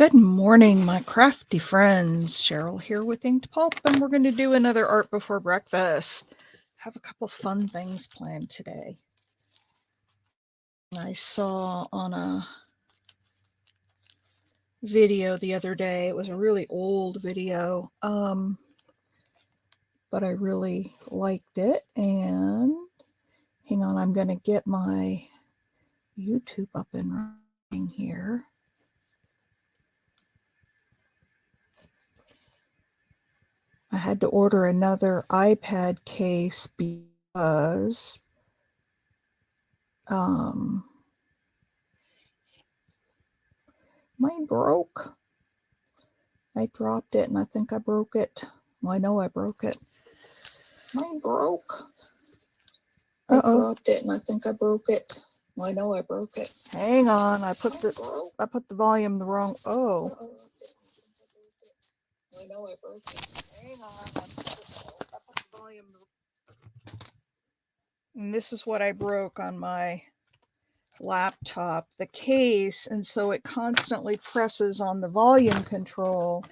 Good morning, my crafty friends. Cheryl here with Inked Pulp, and we're going to do another art before breakfast. Have a couple fun things planned today. I saw on a video the other day, it was a really old video, but I really liked it. And hang on, I'm going to get my YouTube up and running here. I had to order another iPad case because mine broke. I dropped it and I think I broke it. Well, I know I broke it. Mine broke. I dropped it and I think I broke it. Well, I know I broke it. Hang on, I put the volume the wrong. Oh. I know I broke it. Hang on, I put the volume. And this is what I broke on my laptop, the case, and so it constantly presses on the volume control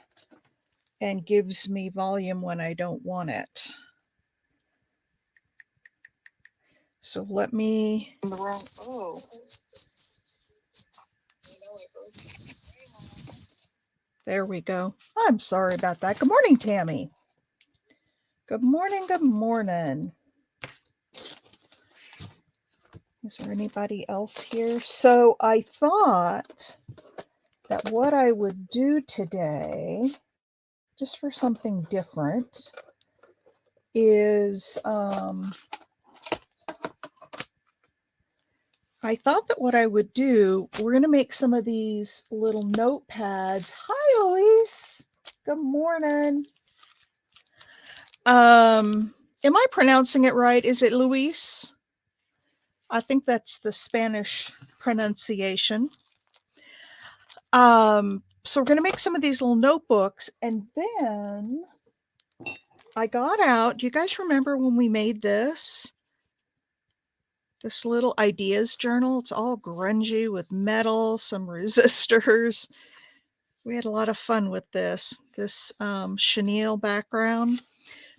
and gives me volume when I don't want it. So let me. Oh. There we go. I'm sorry about that. Good morning, Tammy. Good morning, good morning. Is there anybody else here? So I thought that what I would do today, just for something different, is I thought that what I would do, we're going to make some of these little notepads. Hi, Elise. Good morning. Am I pronouncing it right? Is it Luis? I think that's the Spanish pronunciation. So we're going to make some of these little notebooks, and then I got out. Do you guys remember when we made this little ideas journal? It's all grungy with metal, some resistors. We had a lot of fun with this chenille background.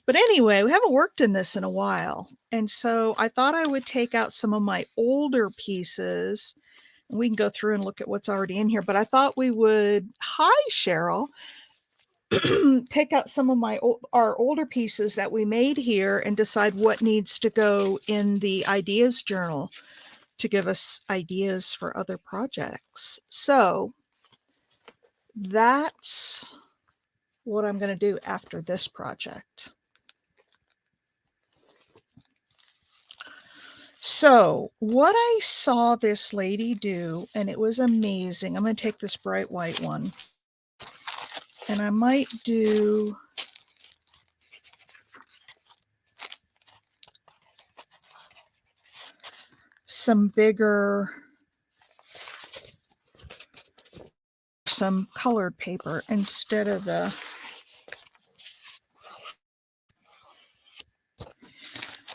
But anyway, we haven't worked in this in a while. And so I thought I would take out some of my older pieces. And we can go through and look at what's already in here. But I thought we would, hi, Cheryl, take out some of our older pieces that we made here and decide what needs to go in the ideas journal to give us ideas for other projects. So that's what I'm going to do after this project. So what I saw this lady do, and it was amazing. I'm going to take this bright white one, and I might do some bigger, some colored paper instead of the.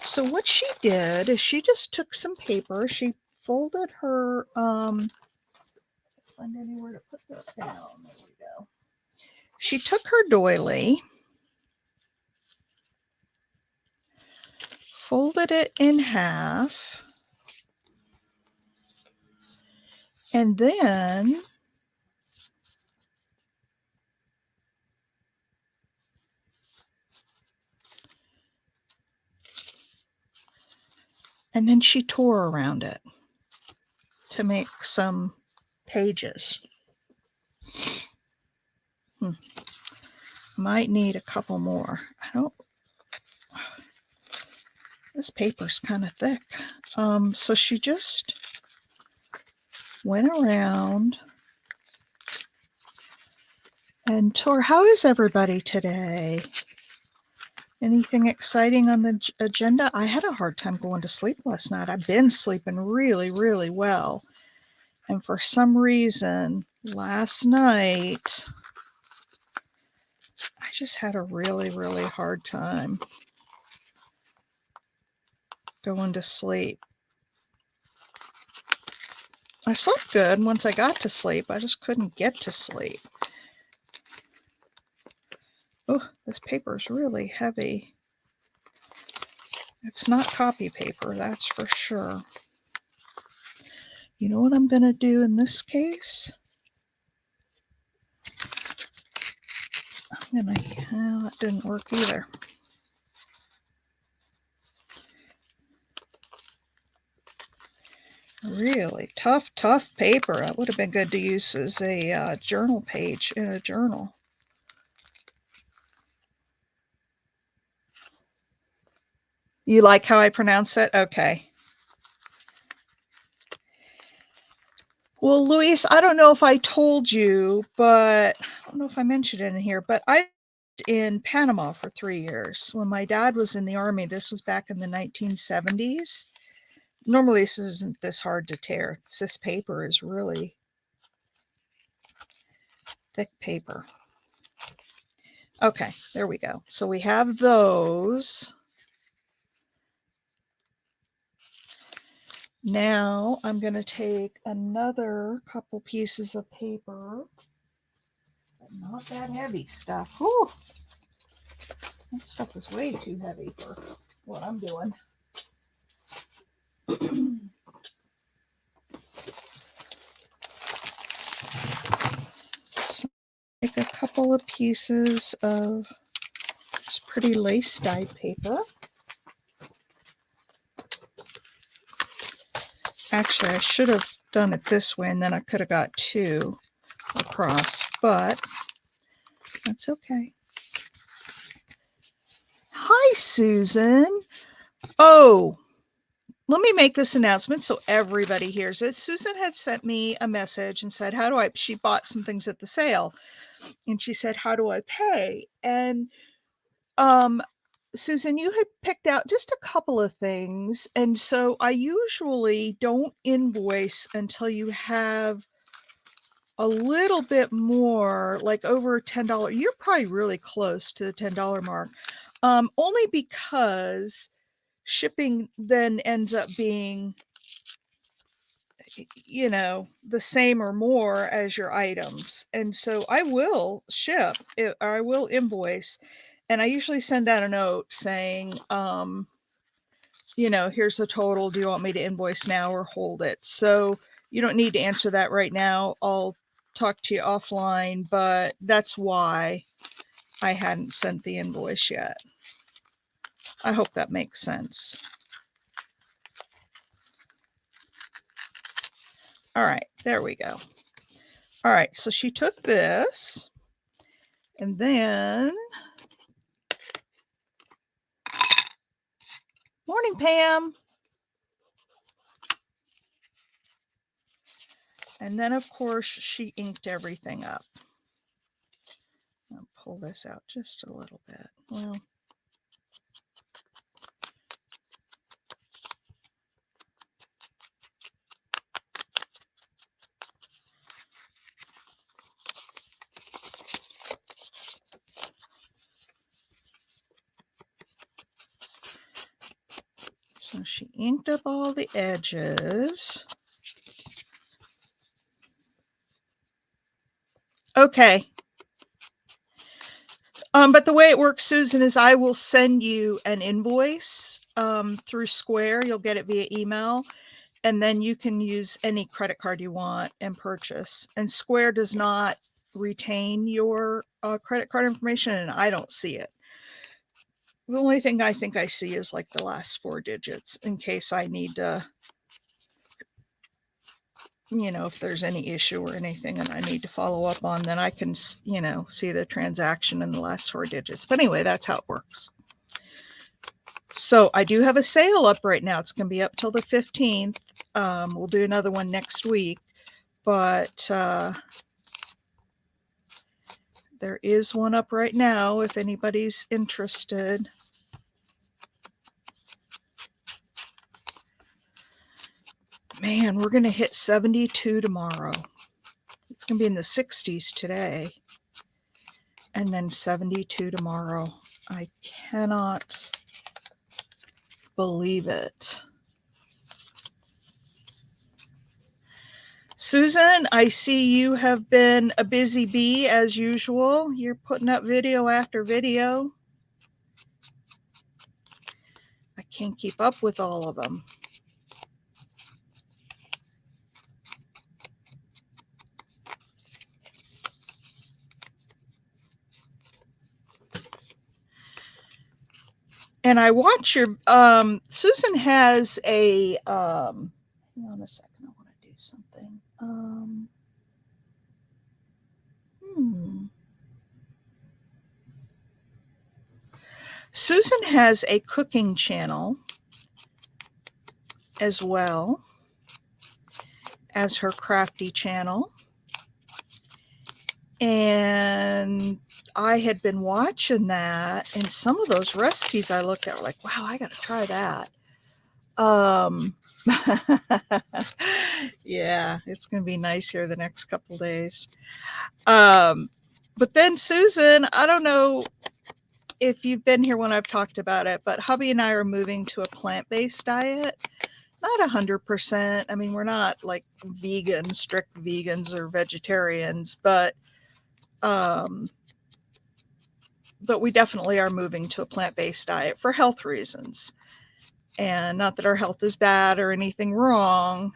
So what she did is she just took some paper. She folded her, find anywhere to put this down. There we go. She took her doily, folded it in half, and then she tore around it to make some pages. Might need a couple more. This paper's kind of thick. So she just went around and tore. How is everybody today? Anything exciting on the agenda? I had a hard time going to sleep last night. I've been sleeping really, really well. And for some reason, last night, I just had a really, really hard time going to sleep. I slept good once I got to sleep. I just couldn't get to sleep. Oh, this paper is really heavy. It's not copy paper, that's for sure. You know what I'm going to do in this case? That didn't work either. Really tough paper. That would have been good to use as a journal page in a journal. You like how I pronounce it? Okay. Well, Luis, I don't know if I told you, but I don't know if I mentioned it in here, but I lived in Panama for 3 years. When my dad was in the Army, this was back in the 1970s. Normally, this isn't this hard to tear. This paper is really thick paper. Okay, there we go. So we have those. Now I'm going to take another couple pieces of paper, but not that heavy stuff. Whew. That stuff is way too heavy for what I'm doing. So take a couple of pieces of this pretty lace dyed paper. Actually, I should have done it this way and then I could have got 2 across, but that's okay. Hi, Susan. Oh, let me make this announcement so everybody hears it. Susan had sent me a message and said, she bought some things at the sale and she said, how do I pay? And Susan, you had picked out just a couple of things. And so I usually don't invoice until you have a little bit more, like over $10. You're probably really close to the $10 mark. Only because shipping then ends up being, the same or more as your items. And so I will ship it, or I will invoice, and I usually send out a note saying, here's the total. Do you want me to invoice now or hold it? So you don't need to answer that right now. I'll talk to you offline, but that's why I hadn't sent the invoice yet. I hope that makes sense. All right, there we go. All right, so she took this, and then, morning, Pam. And then, of course, she inked everything up. I'll pull this out just a little bit. Well, so she inked up all the edges. Okay. But the way it works, Susan, is I will send you an invoice through Square. You'll get it via email, and then you can use any credit card you want and purchase. And Square does not retain your credit card information, and I don't see it. The only thing I think I see is like the last 4 digits in case I need to, if there's any issue or anything and I need to follow up on, then I can, see the transaction in the last 4 digits. But anyway, that's how it works. So I do have a sale up right now. It's going to be up till the 15th. We'll do another one next week, but there is one up right now if anybody's interested. Man, we're going to hit 72 tomorrow. It's going to be in the 60s today, and then 72 tomorrow. I cannot believe it. Susan, I see you have been a busy bee as usual. You're putting up video after video. I can't keep up with all of them. And I watch your, Susan has a, hang on a second, I want to do something. Susan has a cooking channel as well as her crafty channel. And I had been watching that, and some of those recipes I looked at were like, wow, I got to try that. Yeah, it's going to be nice here the next couple days. But then Susan, I don't know if you've been here when I've talked about it, but hubby and I are moving to a plant-based diet. Not 100%. I mean, we're not like vegan, strict vegans or vegetarians, but we definitely are moving to a plant-based diet for health reasons. And not that our health is bad or anything wrong.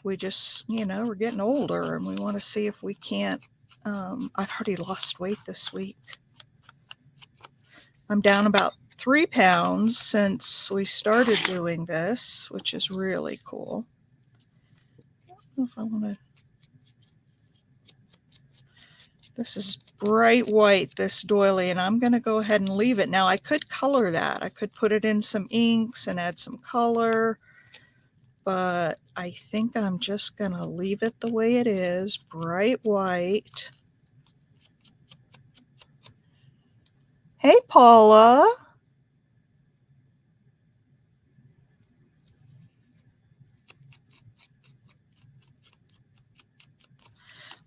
We just, we're getting older and we want to see if we can't. I've already lost weight this week. I'm down about 3 pounds since we started doing this, which is really cool. I don't know if I want to. This is bright white, this doily, and I'm going to go ahead and leave it. Now, I could color that. I could put it in some inks and add some color, but I think I'm just going to leave it the way it is, bright white. Hey, Paula.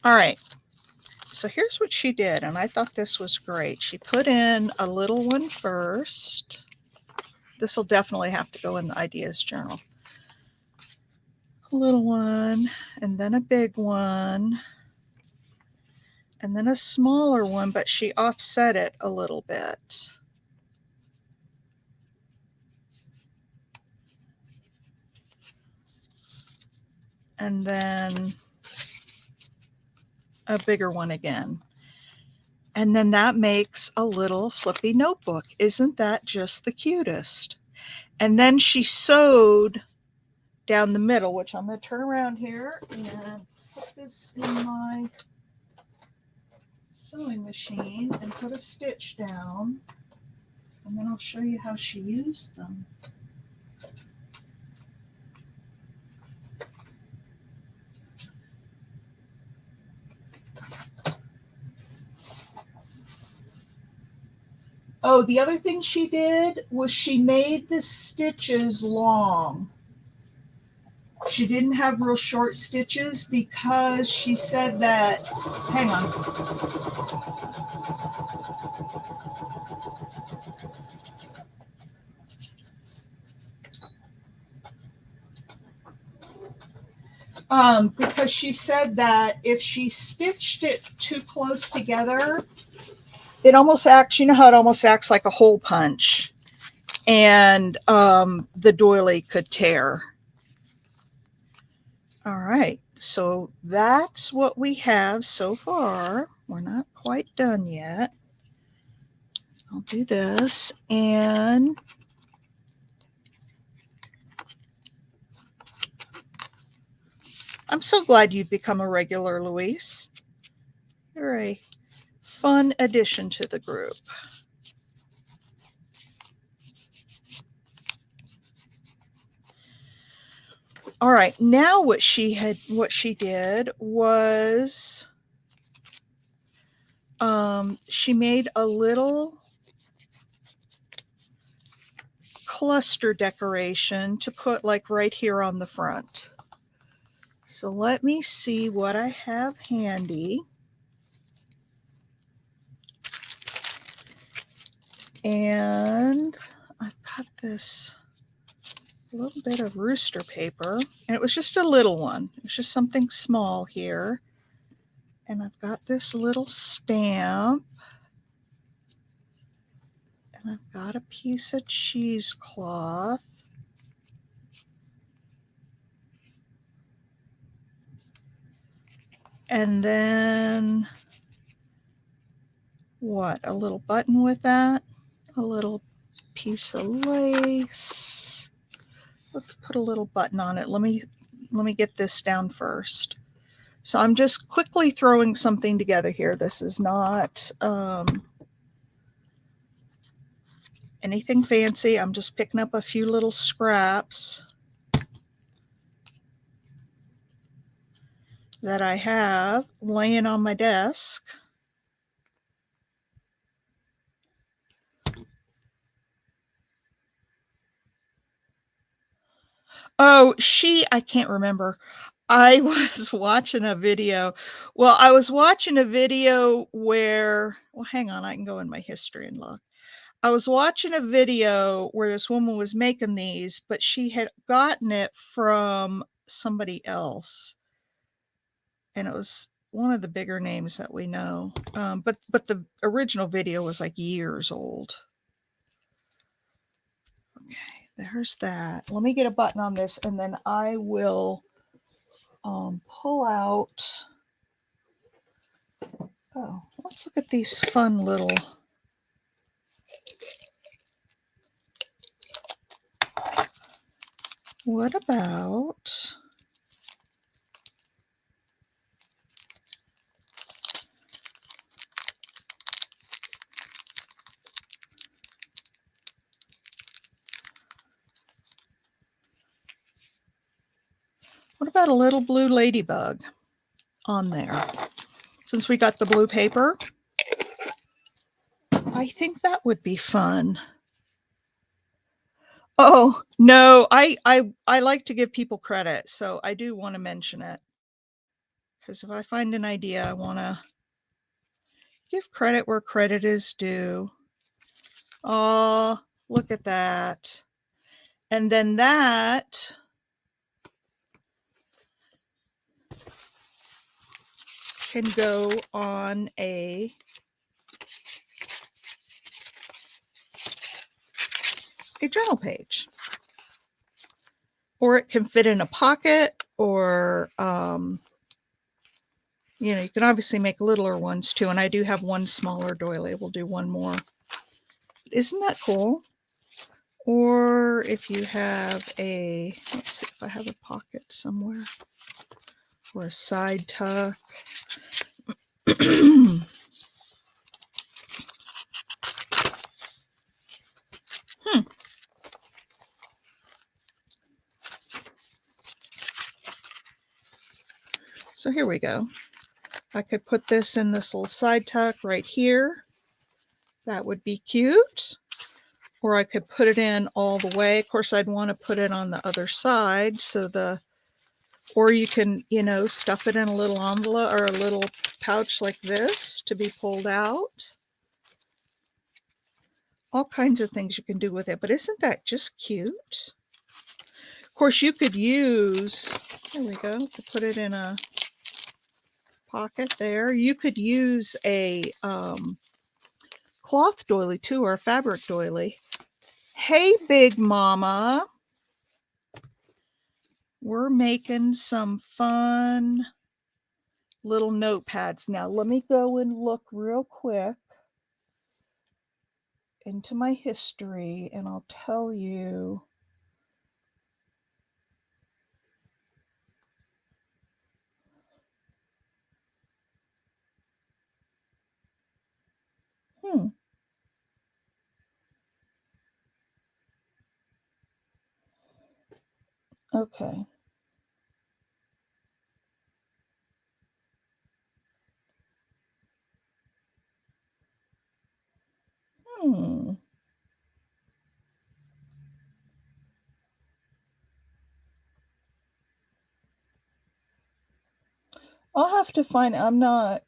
All right. So here's what she did, and I thought this was great. She put in a little one first. This will definitely have to go in the ideas journal. A little one, and then a big one, and then a smaller one, but she offset it a little bit. And then a bigger one again. And then that makes a little flippy notebook. Isn't that just the cutest? And then she sewed down the middle, which I'm going to turn around here and put this in my sewing machine and put a stitch down. And then I'll show you how she used them. Oh, the other thing she did was she made the stitches long. She didn't have real short stitches because she said that, hang on. Because she said that if she stitched it too close together, it almost acts, you know how it almost acts like a hole punch, and the doily could tear. All right, so that's what we have so far. We're not quite done yet. I'll do this, and I'm so glad you've become a regular, Louise. You're a fun addition to the group. All right, now what she did was she made a little cluster decoration to put like right here on the front. So let me see what I have handy. And I've got this a little bit of rooster paper, and it was just a little one. It was just something small here. And I've got this little stamp, and I've got a piece of cheesecloth. And then what? A little button with that, a little piece of lace. Let's put a little button on it. Let me get this down first. So I'm just quickly throwing something together here. This is not anything fancy. I'm just picking up a few little scraps that I have laying on my desk. Oh, I can't remember. I was watching a video. Well, I was watching a video where, well, hang on, I can go in my history and look. I was watching a video where this woman was making these, but she had gotten it from somebody else. And it was one of the bigger names that we know. But the original video was like years old. Okay, there's that. Let me get a button on this, and then I will pull out. Oh, let's look at these fun little. What about? What about a little blue ladybug on there? Since we got the blue paper, I think that would be fun. Oh, no, I like to give people credit, so I do want to mention it. Because if I find an idea, I want to give credit where credit is due. Oh, look at that. And then that can go on a journal page. Or it can fit in a pocket, or you can obviously make littler ones too. And I do have one smaller doily. We'll do one more. Isn't that cool? Or if you have let's see if I have a pocket somewhere, or a side tuck. So here we go. I could put this in this little side tuck right here. That would be cute. Or I could put it in all the way. Of course, I'd want to put it on the other side. Or you can, stuff it in a little envelope or a little pouch like this to be pulled out. All kinds of things you can do with it. But isn't that just cute? Of course, you could use, there we go, to put it in a pocket there. You could use a cloth doily too, or a fabric doily. Hey, Big Mama. We're making some fun little notepads. Now, let me go and look real quick into my history, and I'll tell you. Okay. I'll have to find, I'm not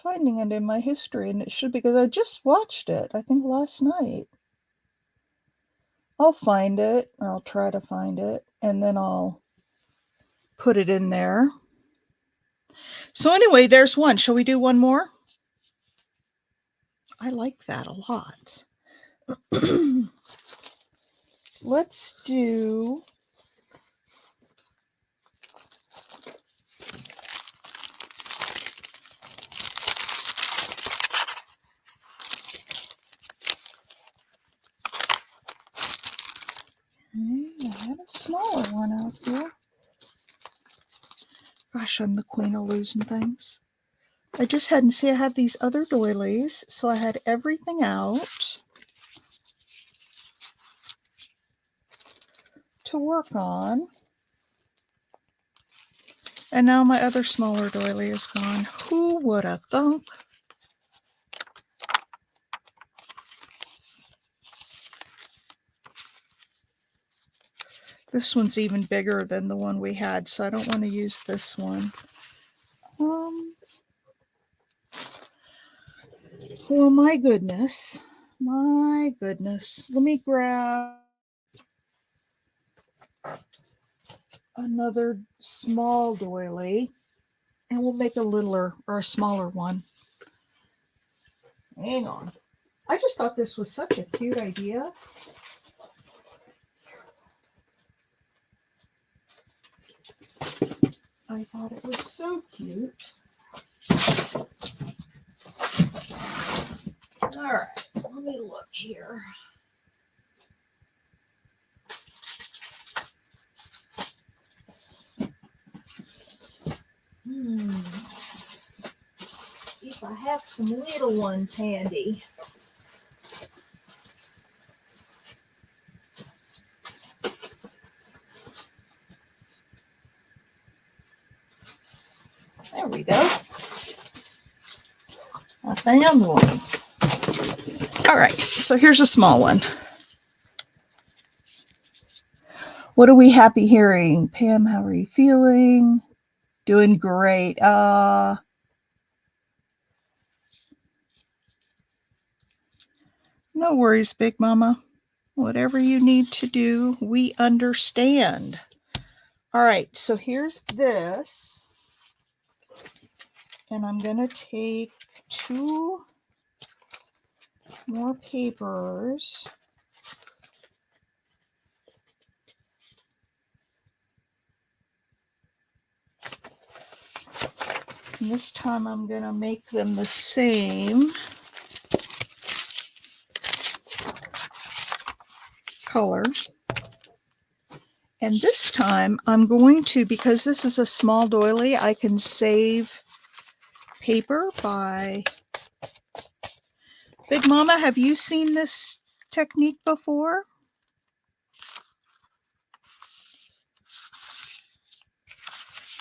finding it in my history, and it should, because I just watched it, I think last night. I'll find it, or I'll try to find it, and then I'll put it in there. So anyway, there's one. Shall we do one more? I like that a lot. Let's do I had a smaller one out here. Gosh, I'm the queen of losing things. I just hadn't seen I had these other doilies, so I had everything out to work on. And now my other smaller doily is gone. Who would have thunk? This one's even bigger than the one we had, so I don't want to use this one. Well, my goodness. Let me grab another small doily, and we'll make a littler or a smaller one. Hang on. I just thought this was such a cute idea. I thought it was so cute. All right, let me look here. If I have some little ones handy. There we go. I found one. All right, so here's a small one. What are we happy hearing? Pam, how are you feeling? Doing great. No worries, Big Mama. Whatever you need to do, we understand. All right, so here's this. And I'm going to take 2 more papers. And this time I'm going to make them the same color. And this time I'm going to, because this is a small doily, I can save paper by... Big Mama, have you seen this technique before?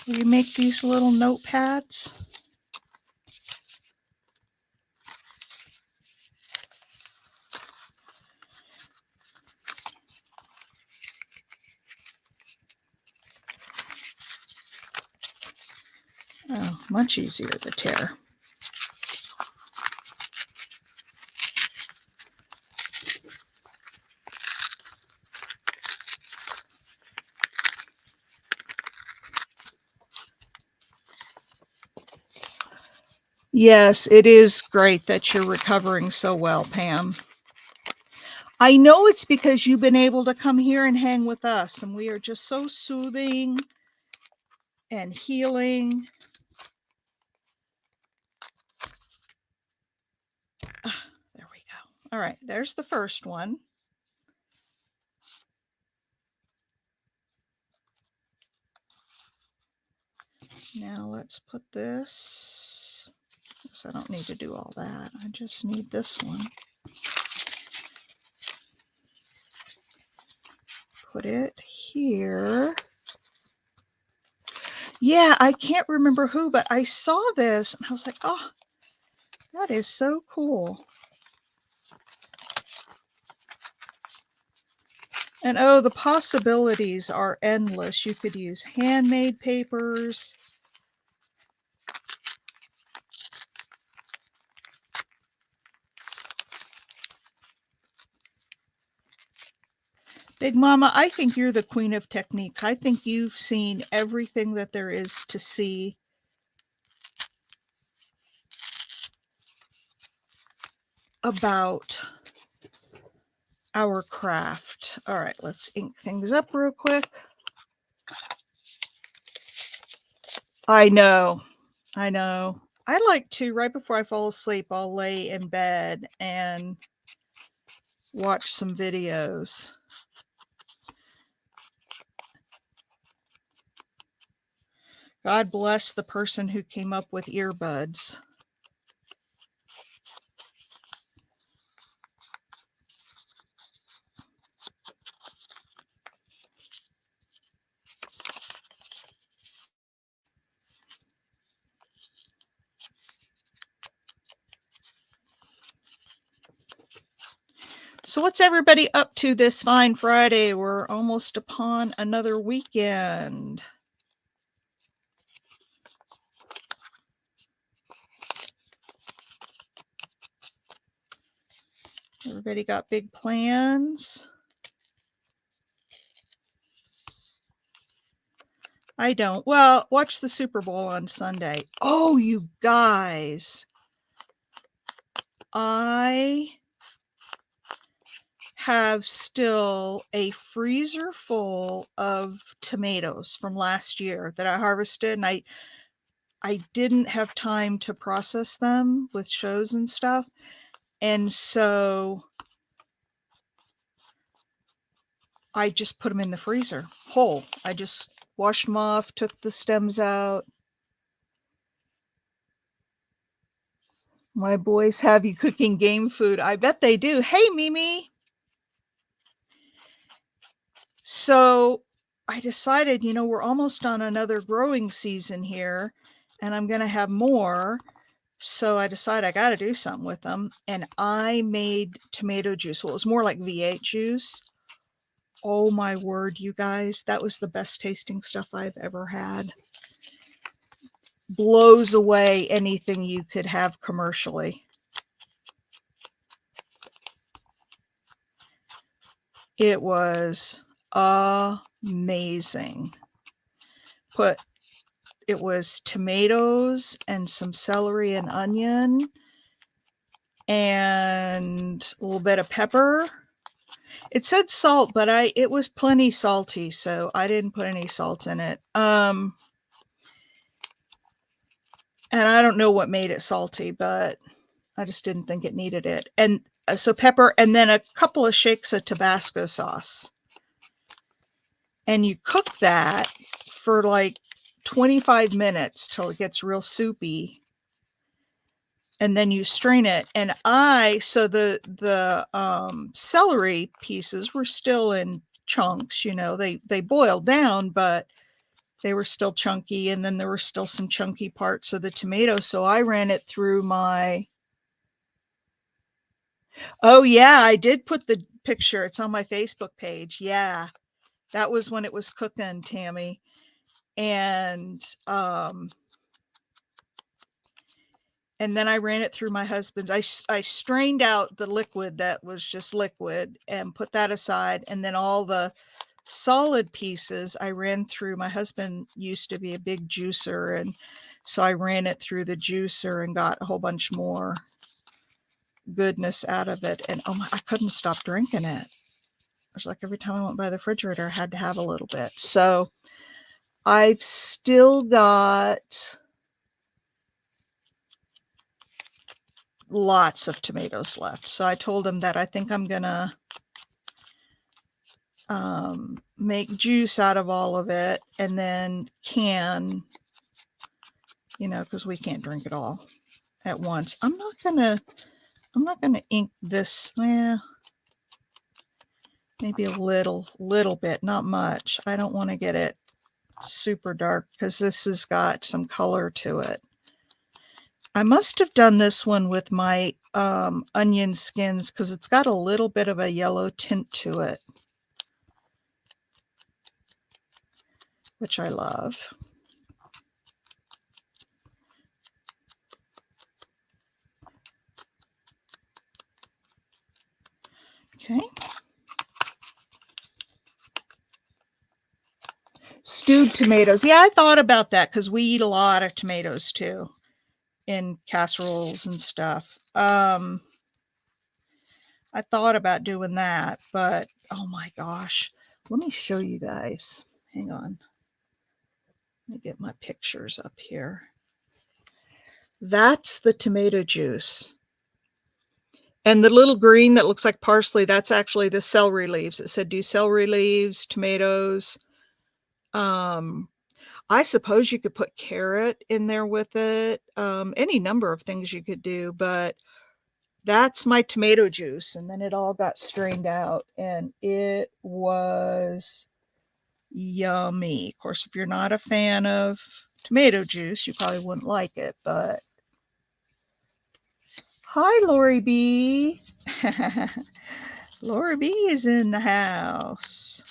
Where you make these little notepads? Oh, much easier to tear. Yes, it is great that you're recovering so well, Pam. I know it's because you've been able to come here and hang with us, and we are just so soothing and healing. There we go. All right, there's the first one. Now let's put this. I don't need to do all that. I just need this one. Put it here. Yeah, I can't remember who, but I saw this and I was like, oh, that is so cool. And oh, the possibilities are endless. You could use handmade papers. Big Mama, I think you're the queen of techniques. I think you've seen everything that there is to see about our craft. All right, let's ink things up real quick. I know. I like to, right before I fall asleep, I'll lay in bed and watch some videos. God bless the person who came up with earbuds. So what's everybody up to this fine Friday? We're almost upon another weekend. Everybody got big plans? I don't. Well, watch the Super Bowl on Sunday. Oh, you guys. I have still a freezer full of tomatoes from last year that I harvested, and I didn't have time to process them with shows and stuff. And so I just put them in the freezer whole. I just washed them off, took the stems out. My boys have you cooking game food. I bet they do. Hey, Mimi. So I decided, we're almost on another growing season here, and I'm going to have more. So I decided I got to do something with them. And I made tomato juice. Well, it was more like V8 juice. Oh my word, you guys. That was the best tasting stuff I've ever had. Blows away anything you could have commercially. It was amazing. It was tomatoes and some celery and onion and a little bit of pepper. It said salt, but it was plenty salty, so I didn't put any salt in it. And I don't know what made it salty, but I just didn't think it needed it. And so pepper, and then a couple of shakes of Tabasco sauce. And you cook that for like 25 minutes till it gets real soupy. And then you strain it. And so the celery pieces were still in chunks, they boiled down, but they were still chunky. And then there were still some chunky parts of the tomato. So I ran it through oh yeah, I did put the picture. It's on my Facebook page. Yeah. That was when it was cooking, Tammy. And then I ran it through my husband's. I strained out the liquid that was just liquid and put that aside. And then all the solid pieces I ran through. My husband used to be a big juicer. And so I ran it through the juicer and got a whole bunch more goodness out of it. And I couldn't stop drinking it. It was like every time I went by the refrigerator, I had to have a little bit. So I've still got lots of tomatoes left. So I told him that I think I'm going to make juice out of all of it and then can, because we can't drink it all at once. I'm not going to ink this. Maybe a little bit, not much. I don't want to get it super dark because this has got some color to it. I must have done this one with my onion skins because it's got a little bit of a yellow tint to it, which I love. Okay. Stewed tomatoes. Yeah, I thought about that because we eat a lot of tomatoes too in casseroles and stuff. I thought about doing that, but oh my gosh. Let me show you guys. Hang on. Let me get my pictures up here. That's the tomato juice. And the little green that looks like parsley, that's actually the celery leaves. It said do celery leaves, tomatoes. I suppose you could put carrot in there with it. Any number of things you could do, but that's my tomato juice. And then it all got strained out and it was yummy. Of course, if you're not a fan of tomato juice, you probably wouldn't like it, but hi, Lori B. Lori B is in the house.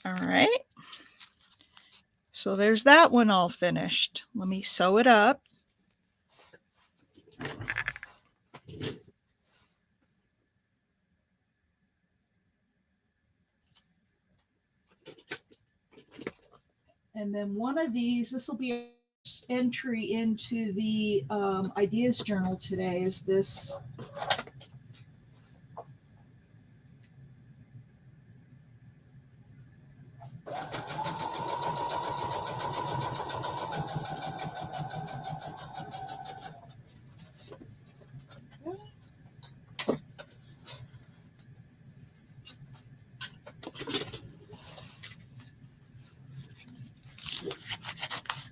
All right. So there's that one all finished. Let me sew it up. And then one of these, this will be an entry into the ideas journal today, is this.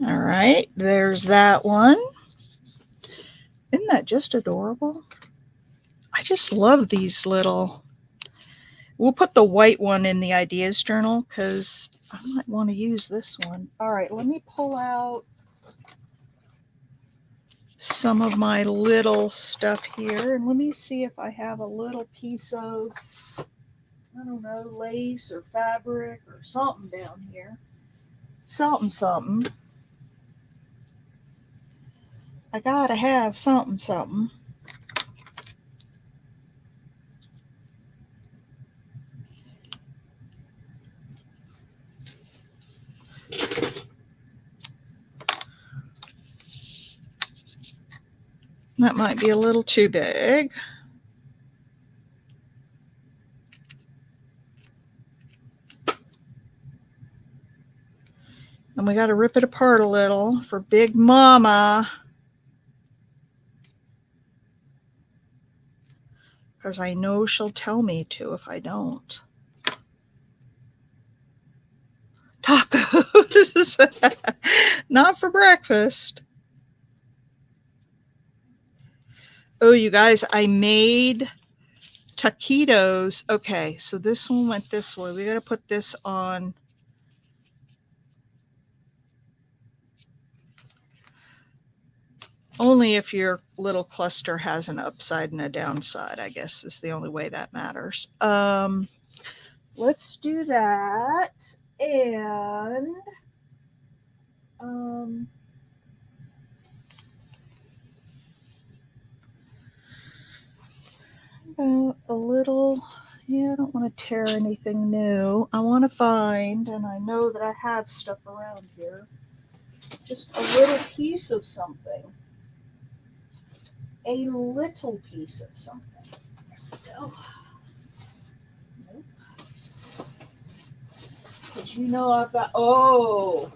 All right, there's that one. Isn't that just adorable? I just love these little. We'll put the white one in the ideas journal because I might want to use this one. All right, let me pull out some of my little stuff here and let me see if I have a little piece of, I don't know, lace or fabric or something down here. Something. I gotta have something. That might be a little too big. And we got to rip it apart a little for Big Mama. Because I know she'll tell me to if I don't. Tacos. Not for breakfast. Oh, you guys, I made taquitos. Okay, so this one went this way. We got to put this on. Only if your little cluster has an upside and a downside, I guess is the only way that matters. Let's do that. And a little, yeah, I don't want to tear anything new. I want to find, and I know that I have stuff around here, just a little piece of something. A little piece of something. There we go. Nope. Because you know I've got, oh,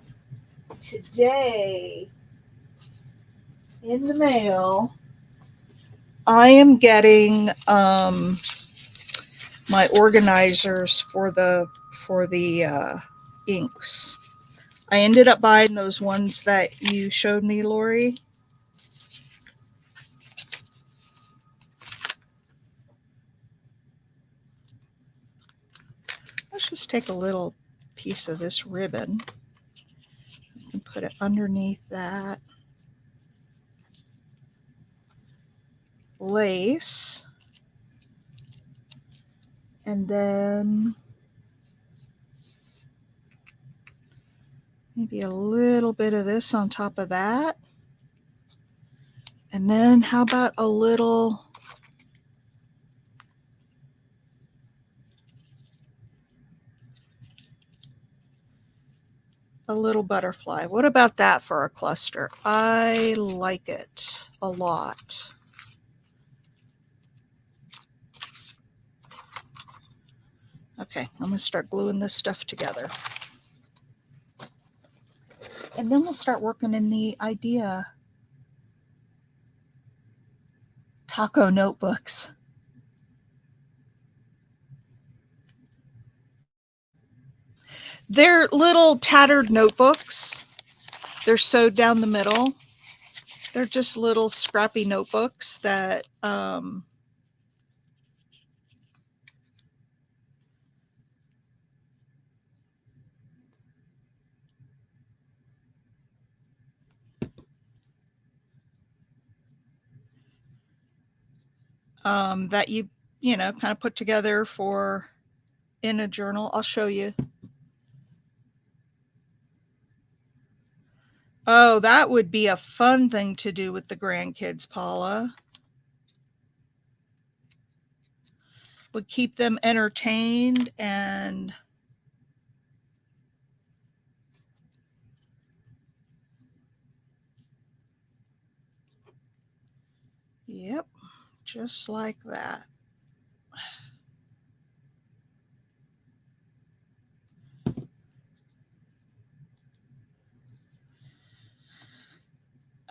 today in the mail, I am getting my organizers for the inks. I ended up buying those ones that you showed me, Lori. Let's just take a little piece of this ribbon and put it underneath that lace. And then Maybe a little bit of this on top of that. And then how about a little butterfly. What about that for a cluster? I like it a lot. Okay, I'm going to start gluing this stuff together. And then we'll start working in the idea taco notebooks. They're little tattered notebooks. They're sewed down the middle. They're just little scrappy notebooks that that you know, kind of put together for in a journal. I'll show you. Oh, that would be a fun thing to do with the grandkids, Paula. Would keep them entertained and yep, just like that.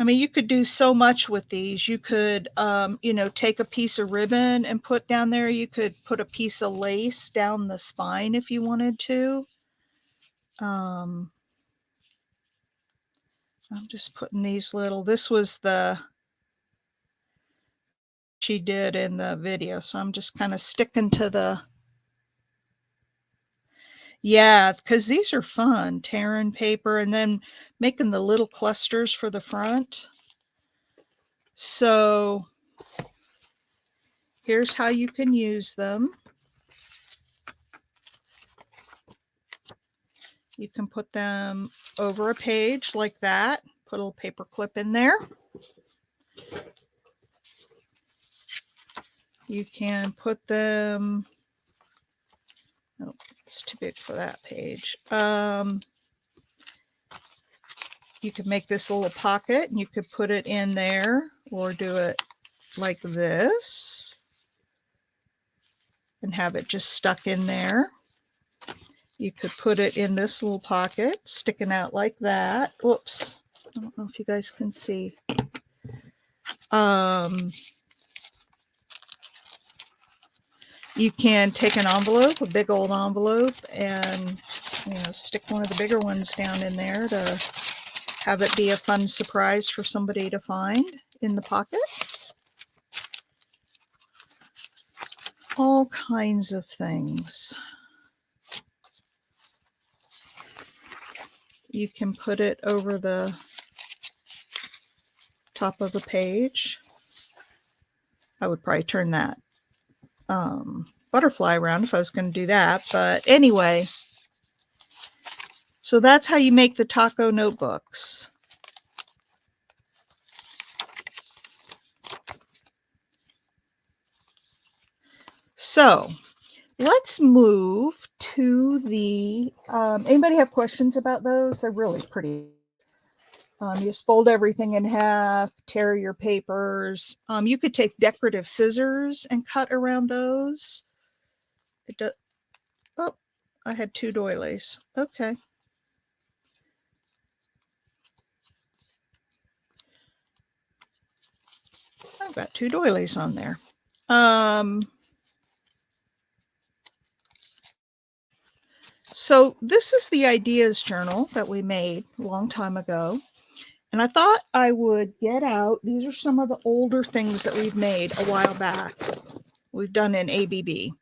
I mean, you could do so much with these. You could, you know, take a piece of ribbon and put down there. You could put a piece of lace down the spine if you wanted to. I'm just putting these little, this was the, she did in the video. So I'm just kind of sticking to the, yeah, because these are fun, tearing paper and then making the little clusters for the front. So here's how you can use them. You can put them over a page like that. Put a little paper clip in there. You can put them, oh, it's too big for that page. You could make this little pocket and you could put it in there or do it like this and have it just stuck in there. You could put it in this little pocket, sticking out like that. Whoops. I don't know if you guys can see. You can take an envelope, a big old envelope, and you know, stick one of the bigger ones down in there to have it be a fun surprise for somebody to find in the pocket. All kinds of things. You can put it over the top of the page. I would probably turn that butterfly around if I was going to do that. But anyway, so that's how you make the taco notebooks. So let's move to the, anybody have questions about those? They're really pretty. You just fold everything in half, tear your papers. You could take decorative scissors and cut around those. It does. Oh, I had two doilies. Okay. I've got two doilies on there. So this is the ideas journal that we made a long time ago. And I thought I would get out, these are some of the older things that we've made a while back. We've done in ABB.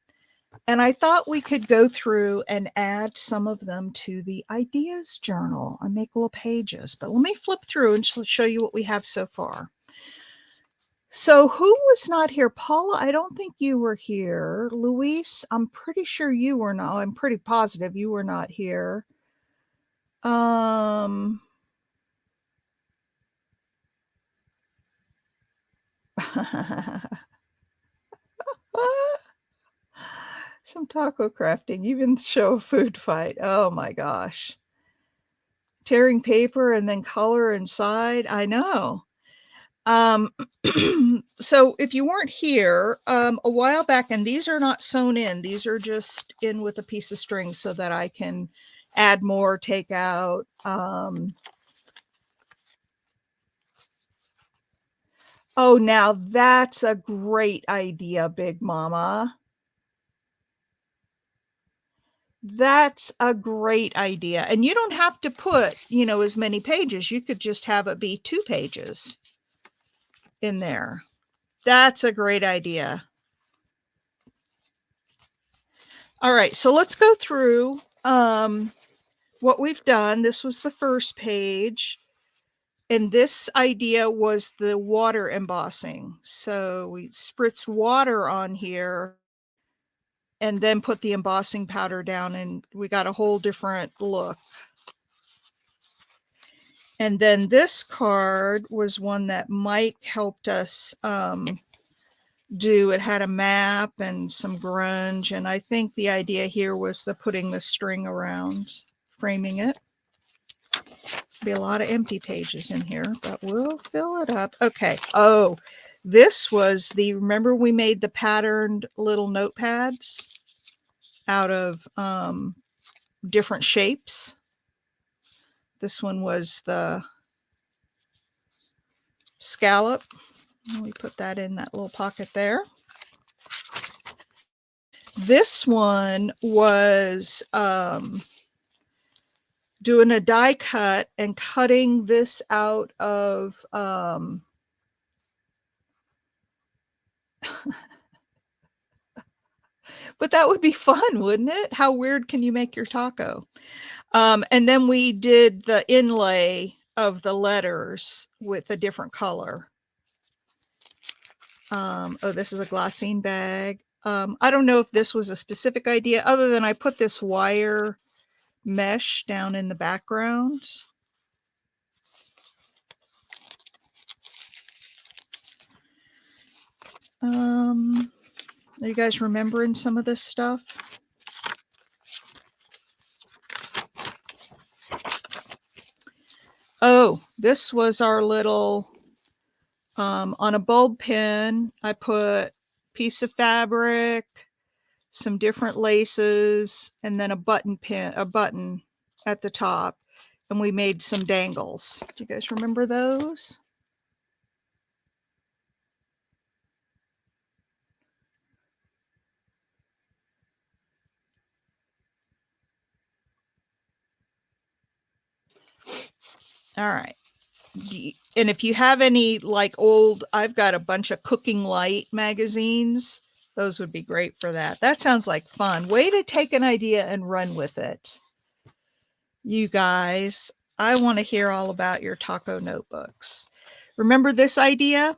And I thought we could go through and add some of them to the ideas journal and make little pages. But let me flip through and show you what we have so far. So who was not here? Paula, I don't think you were here. Luis, I'm pretty sure you were not. I'm pretty positive you were not here. Some taco crafting, even show a food fight. Oh my gosh. Tearing paper and then color inside. I know. Um, so if you weren't here, a while back, and these are not sewn in, these are just in with a piece of string so that I can add more, take out. Oh, now that's a great idea, Big Mama. That's a great idea. And you don't have to put, as many pages. You could just have it be 2 pages in there. That's a great idea. All right, so let's go through what we've done. This was the first page. And this idea was the water embossing. So we spritzed water on here and then put the embossing powder down, and we got a whole different look. And then this card was one that Mike helped us do. It had a map and some grunge, and I think the idea here was the putting the string around, framing it. Be a lot of empty pages in here, but we'll fill it up. Okay. Oh, this was remember we made the patterned little notepads out of different shapes. This one was the scallop. We put that in that little pocket there. This one was doing a die cut and cutting this out of but that would be fun, wouldn't it? How weird can you make your taco? And then we did the inlay of the letters with a different color. Oh, this is a glassine bag. I don't know if this was a specific idea other than I put this wire mesh down in the background. Are you guys remembering some of this stuff? Oh, this was our little, on a bulb pin, I put piece of fabric, some different laces, and then a button at the top. And we made some dangles. Do you guys remember those? All right. And if you have any I've got a bunch of Cooking Light magazines. Those would be great for that. That sounds like fun. Way to take an idea and run with it. You guys, I want to hear all about your taco notebooks. Remember this idea?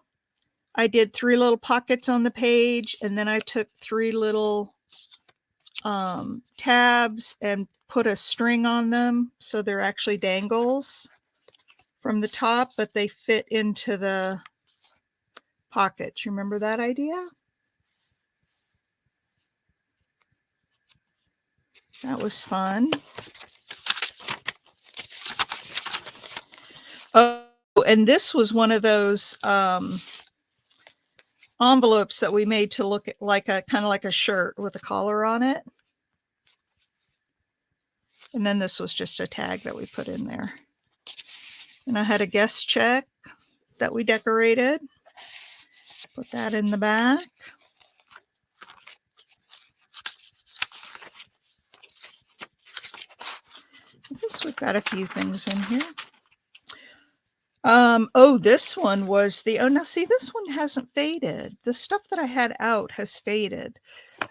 I did 3 little pockets on the page, and then I took 3 little tabs and put a string on them so they're actually dangles from the top, but they fit into the pockets. You remember that idea? That was fun. Oh, and this was one of those envelopes that we made to look like a kind of like a shirt with a collar on it. And then this was just a tag that we put in there. And I had a guest check that we decorated. Put that in the back. I guess we've got a few things in here. Oh, this one was now see, this one hasn't faded. The stuff that I had out has faded.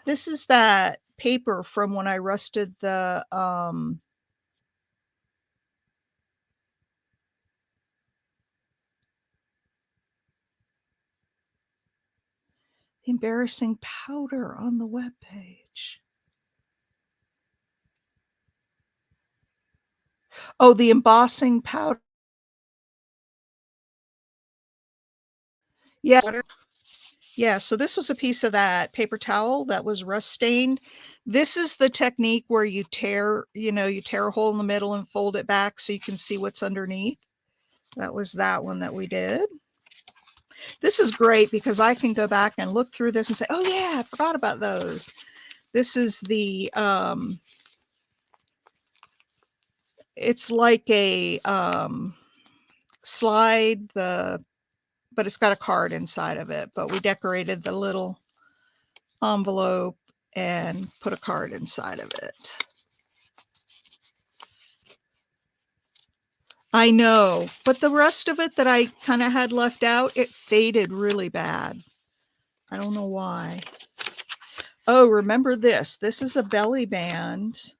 This is that paper from when I rusted the embarrassing powder on the web page. Oh, the embossing powder. Yeah. Yeah, so this was a piece of that paper towel that was rust stained. This is the technique where you tear, you tear a hole in the middle and fold it back so you can see what's underneath. That was that one that we did. This is great because I can go back and look through this and say, oh yeah, I forgot about those. This is the, it's like a slide, but it's got a card inside of it, but we decorated the little envelope and put a card inside of it. I know, but the rest of it that I kind of had left out, it faded really bad. I don't know why. Oh, remember this? This is a belly band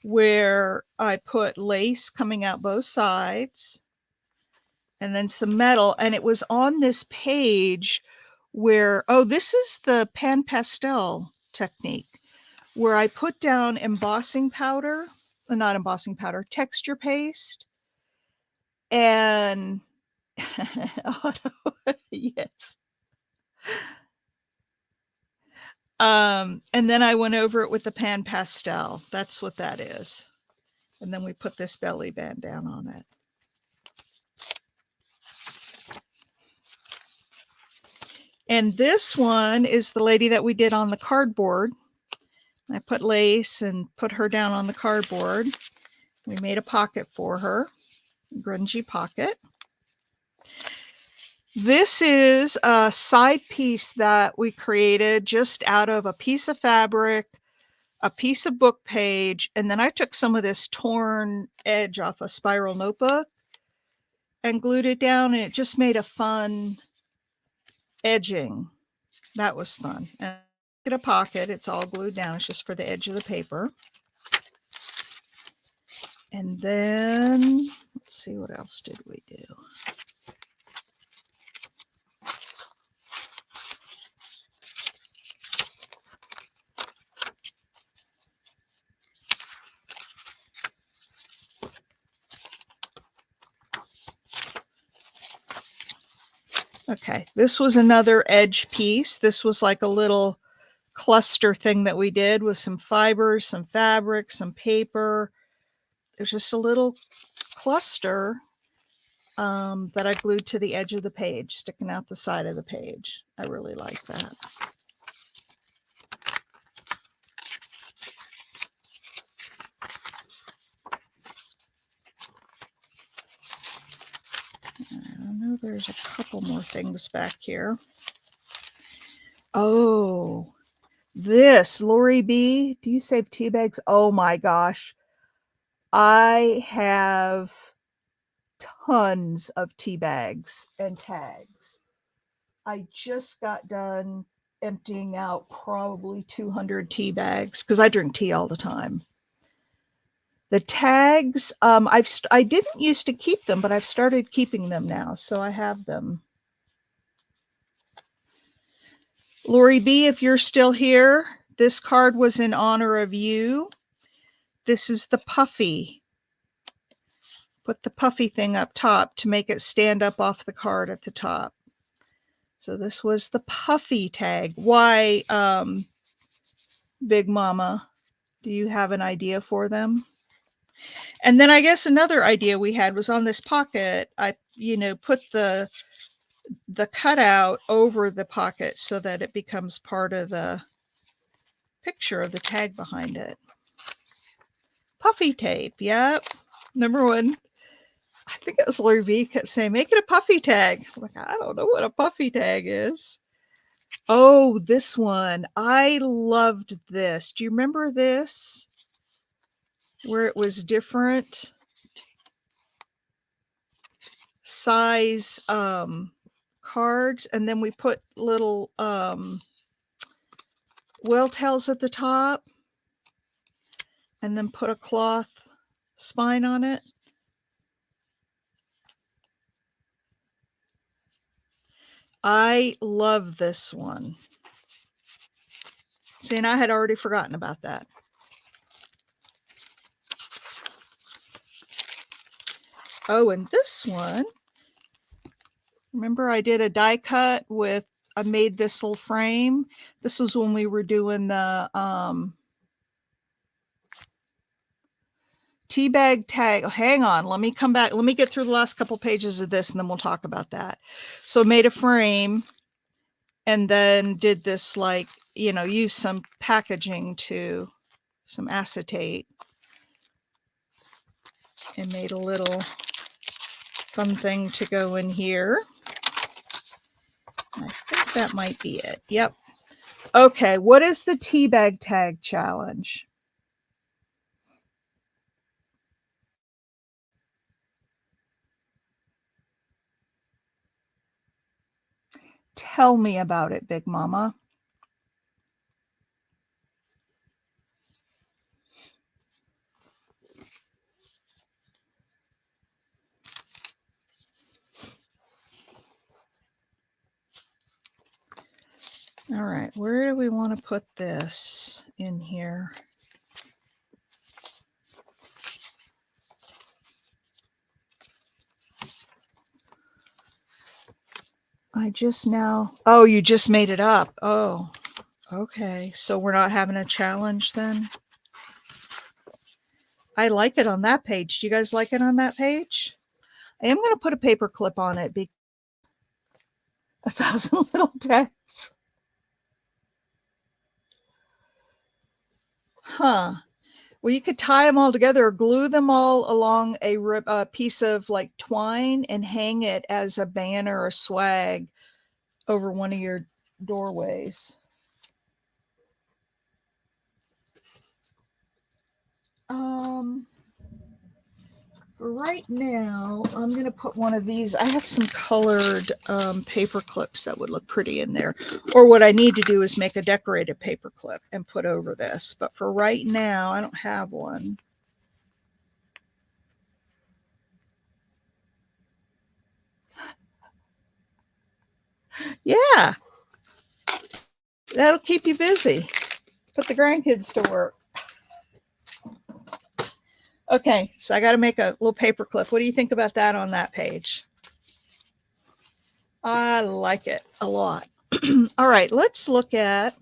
where I put lace coming out both sides and then some metal. And it was on this page where, oh, this is the pan pastel technique where I put down embossing powder, not embossing powder, texture paste. And yes. And then I went over it with the pan pastel. That's what that is. And then we put this belly band down on it. And this one is the lady that we did on the cardboard. I put lace and put her down on the cardboard. We made a pocket for her, a grungy pocket. This is a side piece that we created just out of a piece of fabric, a piece of book page, and then I took some of this torn edge off a spiral notebook and glued it down, and it just made a fun edging. That was fun. And get a pocket, it's all glued down, it's just for the edge of the paper. And then let's see, what else did we do? Okay, this was another edge piece. This was like a little cluster thing that we did with some fibers, some fabric, some paper. There's just a little cluster that I glued to the edge of the page, sticking out the side of the page. I really like that. I know there's a couple more things back here. Oh, this, Lori B, do you save tea bags? Oh my gosh. I have tons of tea bags and tags. I just got done emptying out probably 200 tea bags because I drink tea all the time. The tags, I didn't used to keep them, but I've started keeping them now, so I have them. Lori B, if you're still here, this card was in honor of you. This is the puffy. Put the puffy thing up top to make it stand up off the card at the top. So this was the puffy tag. Why, Big Mama, do you have an idea for them? And then I guess another idea we had was on this pocket, I, put the cutout over the pocket so that it becomes part of the picture of the tag behind it. Puffy tape, yep. Number one, I think it was Larry V kept saying, make it a puffy tag. I'm like, I don't know what a puffy tag is. Oh, this one. I loved this. Do you remember this? Where it was different size cards, and then we put little whale tails at the top, and then put a cloth spine on it. I love this one. See, and I had already forgotten about that. Oh, and this one, remember I did a die cut with, I made this little frame. This was when we were doing the tea bag tag. Oh, hang on, let me come back. Let me get through the last couple pages of this and then we'll talk about that. So made a frame and then did this, like, you know, use some packaging to some acetate and made a little fun thing to go in here. I think that might be it. Yep. Okay, what is the tea bag tag challenge? Tell me about it, Big Mama. All right, where do we want to put this in here? I just now, oh, you just made it up. Oh, okay. So we're not having a challenge then? I like it on that page. Do you guys like it on that page? I am going to put a paper clip on it because 1,000 little tags. Huh. Well, you could tie them all together or glue them all along a piece of like twine and hang it as a banner or swag over one of your doorways. For right now, I'm going to put one of these. I have some colored paper clips that would look pretty in there. Or what I need to do is make a decorated paper clip and put over this. But for right now, I don't have one. Yeah, that'll keep you busy. Put the grandkids to work. Okay, so I got to make a little paper clip. What do you think about that on that page? I like it a lot. All right, let's look at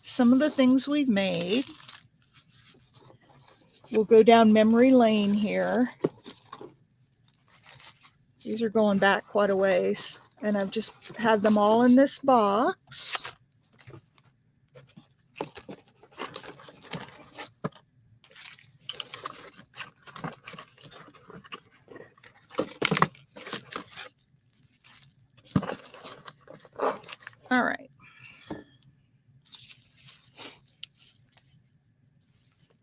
some of the things we've made. We'll go down memory lane here. These are going back quite a ways, and I've just had them all in this box. All right.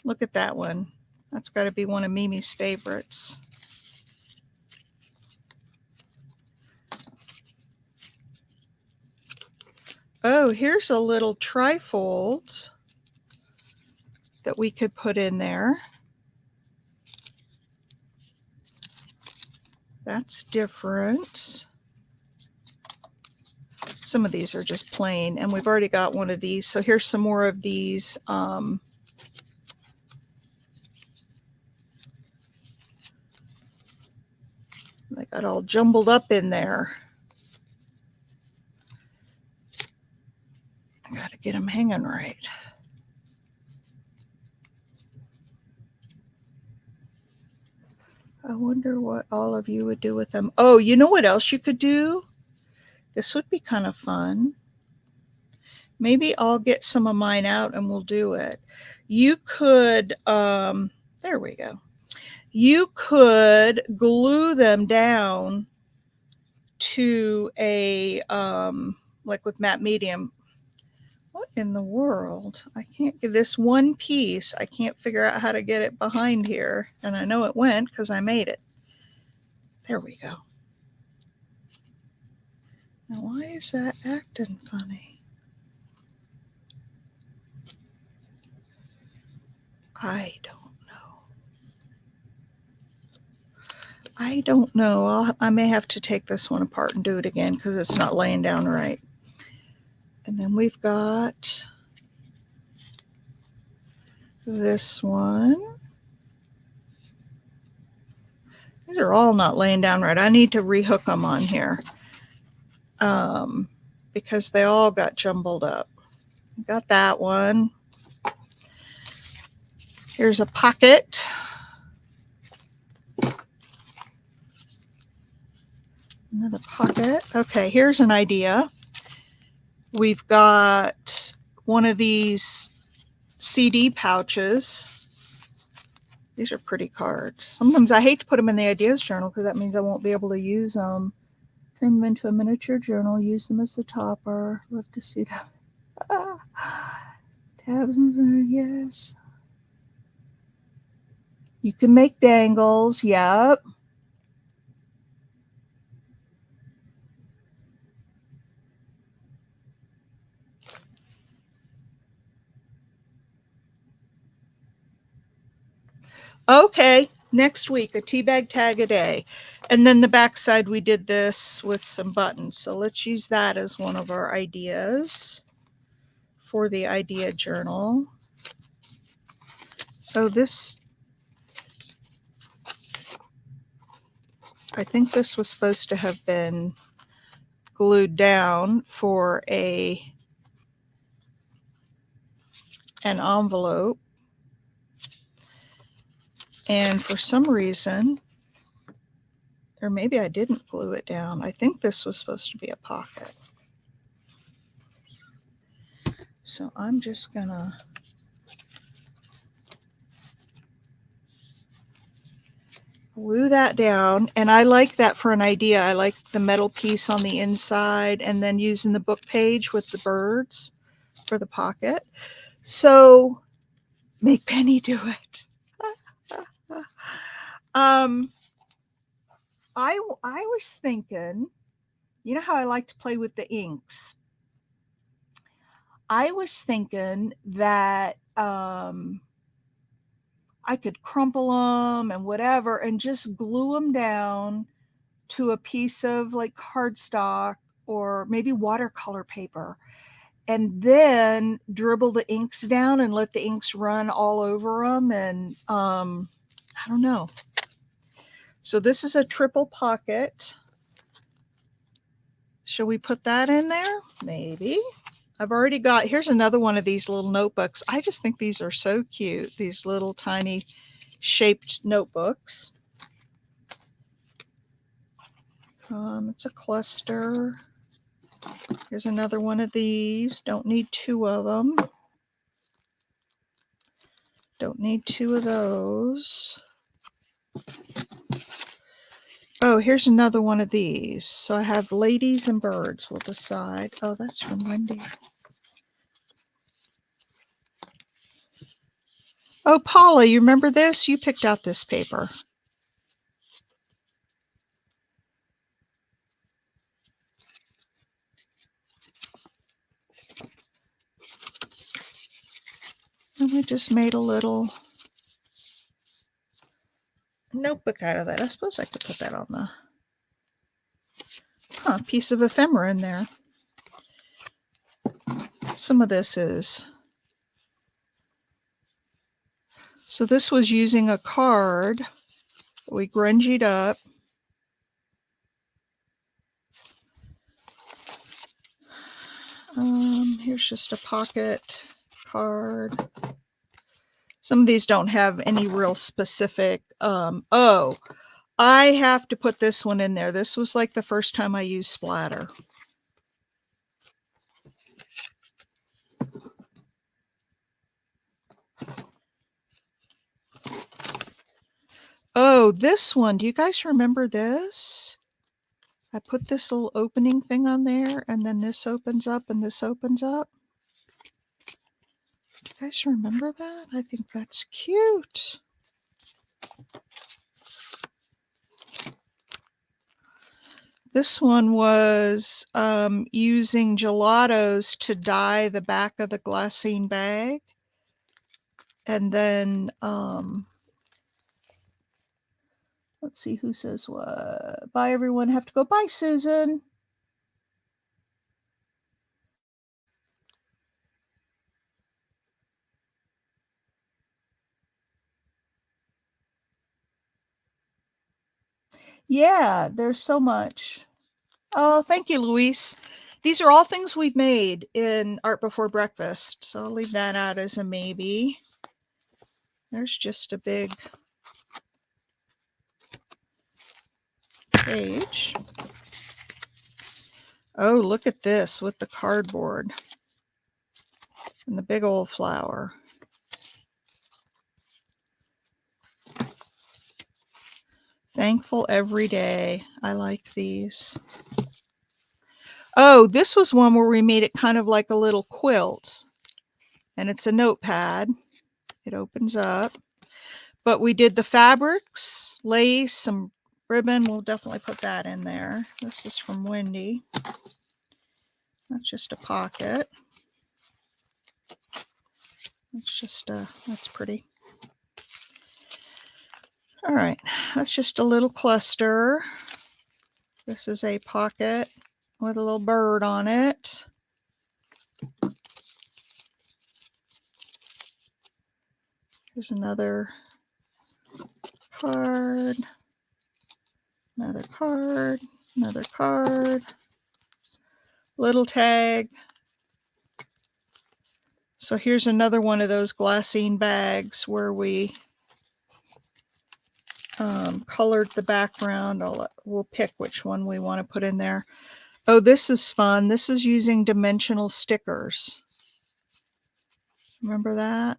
Look at that one. That's got to be one of Mimi's favorites. Oh, here's a little trifold that we could put in there. That's different. Some of these are just plain, and we've already got one of these. So here's some more of these. They got all jumbled up in there. I got to get them hanging right. I wonder what all of you would do with them. Oh, you know what else you could do? This would be kind of fun. Maybe I'll get some of mine out and we'll do it. You could, there we go. You could glue them down to a, like with matte medium. What in the world? I can't get this one piece. I can't figure out how to get it behind here. And I know it went because I made it. There we go. Now, why is that acting funny? I don't know. I don't know. I may have to take this one apart and do it again because it's not laying down right. And then we've got this one. These are all not laying down right. I need to rehook them on here because they all got jumbled up. Got that one. Here's a pocket. Another pocket. Okay, here's an idea. We've got one of these CD pouches. These are pretty cards. Sometimes I hate to put them in the ideas journal because that means I won't be able to use them. Turn them into a miniature journal. Use them as the topper. Love to see them. Tabs, yes. You can make dangles. Yep. Okay, next week, a tea bag tag a day. And then the backside, we did this with some buttons. So let's use that as one of our ideas for the idea journal. So this, I think this was supposed to have been glued down for an envelope. And for some reason, or maybe I didn't glue it down. I think this was supposed to be a pocket. So I'm just gonna glue that down. And I like that for an idea. I like the metal piece on the inside and then using the book page with the birds for the pocket. So make Penny do it. I was thinking, you know how I like to play with the inks. I was thinking that I could crumple them and whatever and just glue them down to a piece of like cardstock or maybe watercolor paper, and then dribble the inks down and let the inks run all over them. And I don't know. So this is a triple pocket. Shall we put that in there? Maybe. I've already got, here's another one of these little notebooks. I just think these are so cute, these little tiny shaped notebooks. It's a cluster. Here's another one of these. Don't need two of them. Don't need two of those. Oh, here's another one of these. So I have ladies and birds. We'll decide. Oh, that's from Wendy. Oh, Paula, you remember this? You picked out this paper. And we just made a little notebook out of that. I suppose I could put that on the piece of ephemera in there. Some of this is. So this was using a card. We grungied up. Here's just a pocket card. Some of these don't have any real specific. Oh, I have to put this one in there. This was like the first time I used splatter. Oh, this one. Do you guys remember this? I put this little opening thing on there, and then this opens up and this opens up. Do you guys remember that? I think that's cute. This one was using gelatos to dye the back of the glassine bag. And then, let's see who says what. Bye, everyone. Have to go. Bye, Susan. Yeah, there's so much. Oh, thank you, Luis. These are all things we've made in Art Before Breakfast, so I'll leave that out as a maybe. There's just a big page. Oh, look at this with the cardboard and the big old flower. Thankful every day. I like these. Oh, this was one where we made it kind of like a little quilt. And it's a notepad. It opens up. But we did the fabrics, lace, some ribbon. We'll definitely put that in there. This is from Wendy. That's just a pocket. That's pretty. All right, that's just a little cluster. This is a pocket with a little bird on it. Here's another card, another card, another card, little tag. So here's another one of those glassine bags where we colored the background. We'll pick which one we want to put in there. Oh, this is fun. This is using dimensional stickers. Remember that?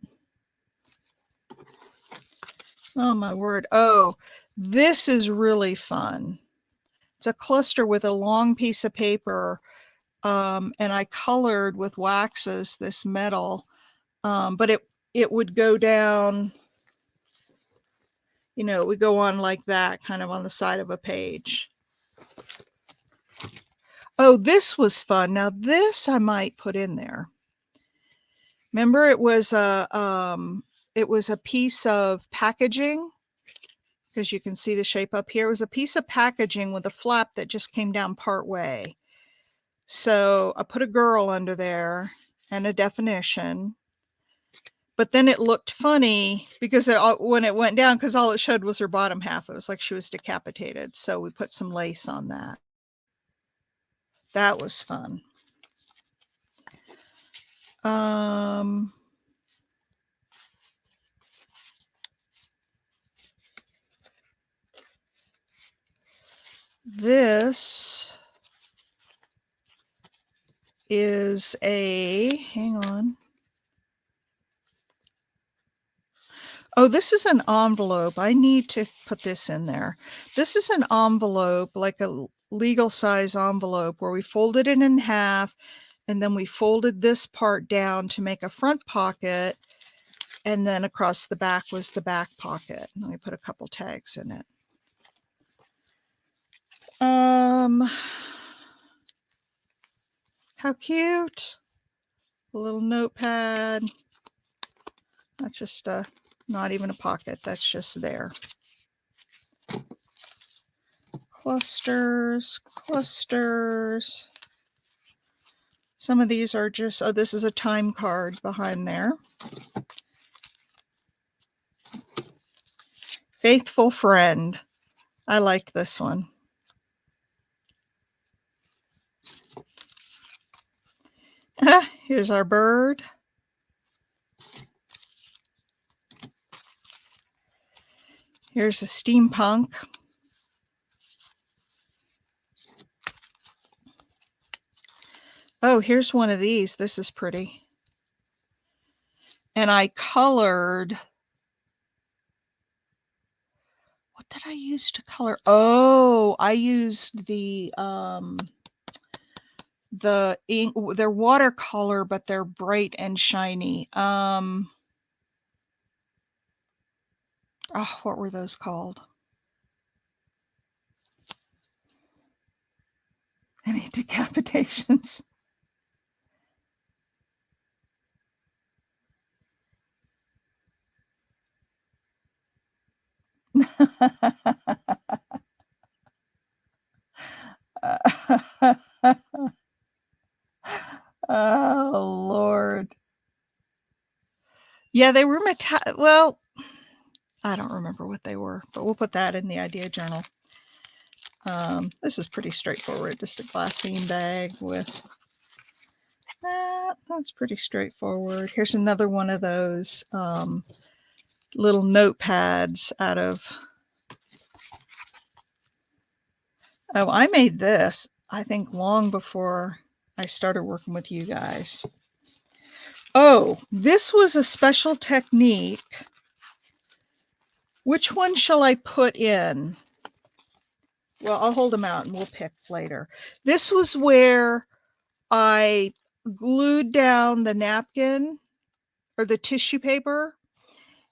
Oh my word. Oh, this is really fun. It's a cluster with a long piece of paper, and I colored with waxes this metal, but it would go down, you know, it would go on like that, kind of on the side of a page. Oh, this was fun. Now this I might put in there. Remember, it was a piece of packaging, because you can see the shape up here. It was a piece of packaging with a flap that just came down part way. So I put a girl under there and a definition. But then it looked funny because when it went down, because all it showed was her bottom half. It was like she was decapitated. So we put some lace on that. That was fun. This is hang on. Oh, this is an envelope. I need to put this in there. This is an envelope, like a legal size envelope, where we folded it in half and then we folded this part down to make a front pocket, and then across the back was the back pocket. Let me put a couple tags in it. How cute. A little notepad. That's just not even a pocket. That's just there. Clusters, clusters. Some of these are just, oh, this is a time card behind there. Faithful friend. I like this one. Here's our bird. Here's a steampunk. Oh, here's one of these. This is pretty. And I colored. What did I use to color? Oh, I used the ink. They're watercolor, but they're bright and shiny. Oh, what were those called? Any decapitations? Oh, Lord. Yeah, they were well, I don't remember what they were, but we'll put that in the idea journal. This is pretty straightforward, just a glassine bag with that. That's pretty straightforward. Here's another one of those little notepads out of, oh, I made this, I think, long before I started working with you guys. Oh, this was a special technique. Which one shall I put in? Well, I'll hold them out and we'll pick later. This was where I glued down the napkin or the tissue paper,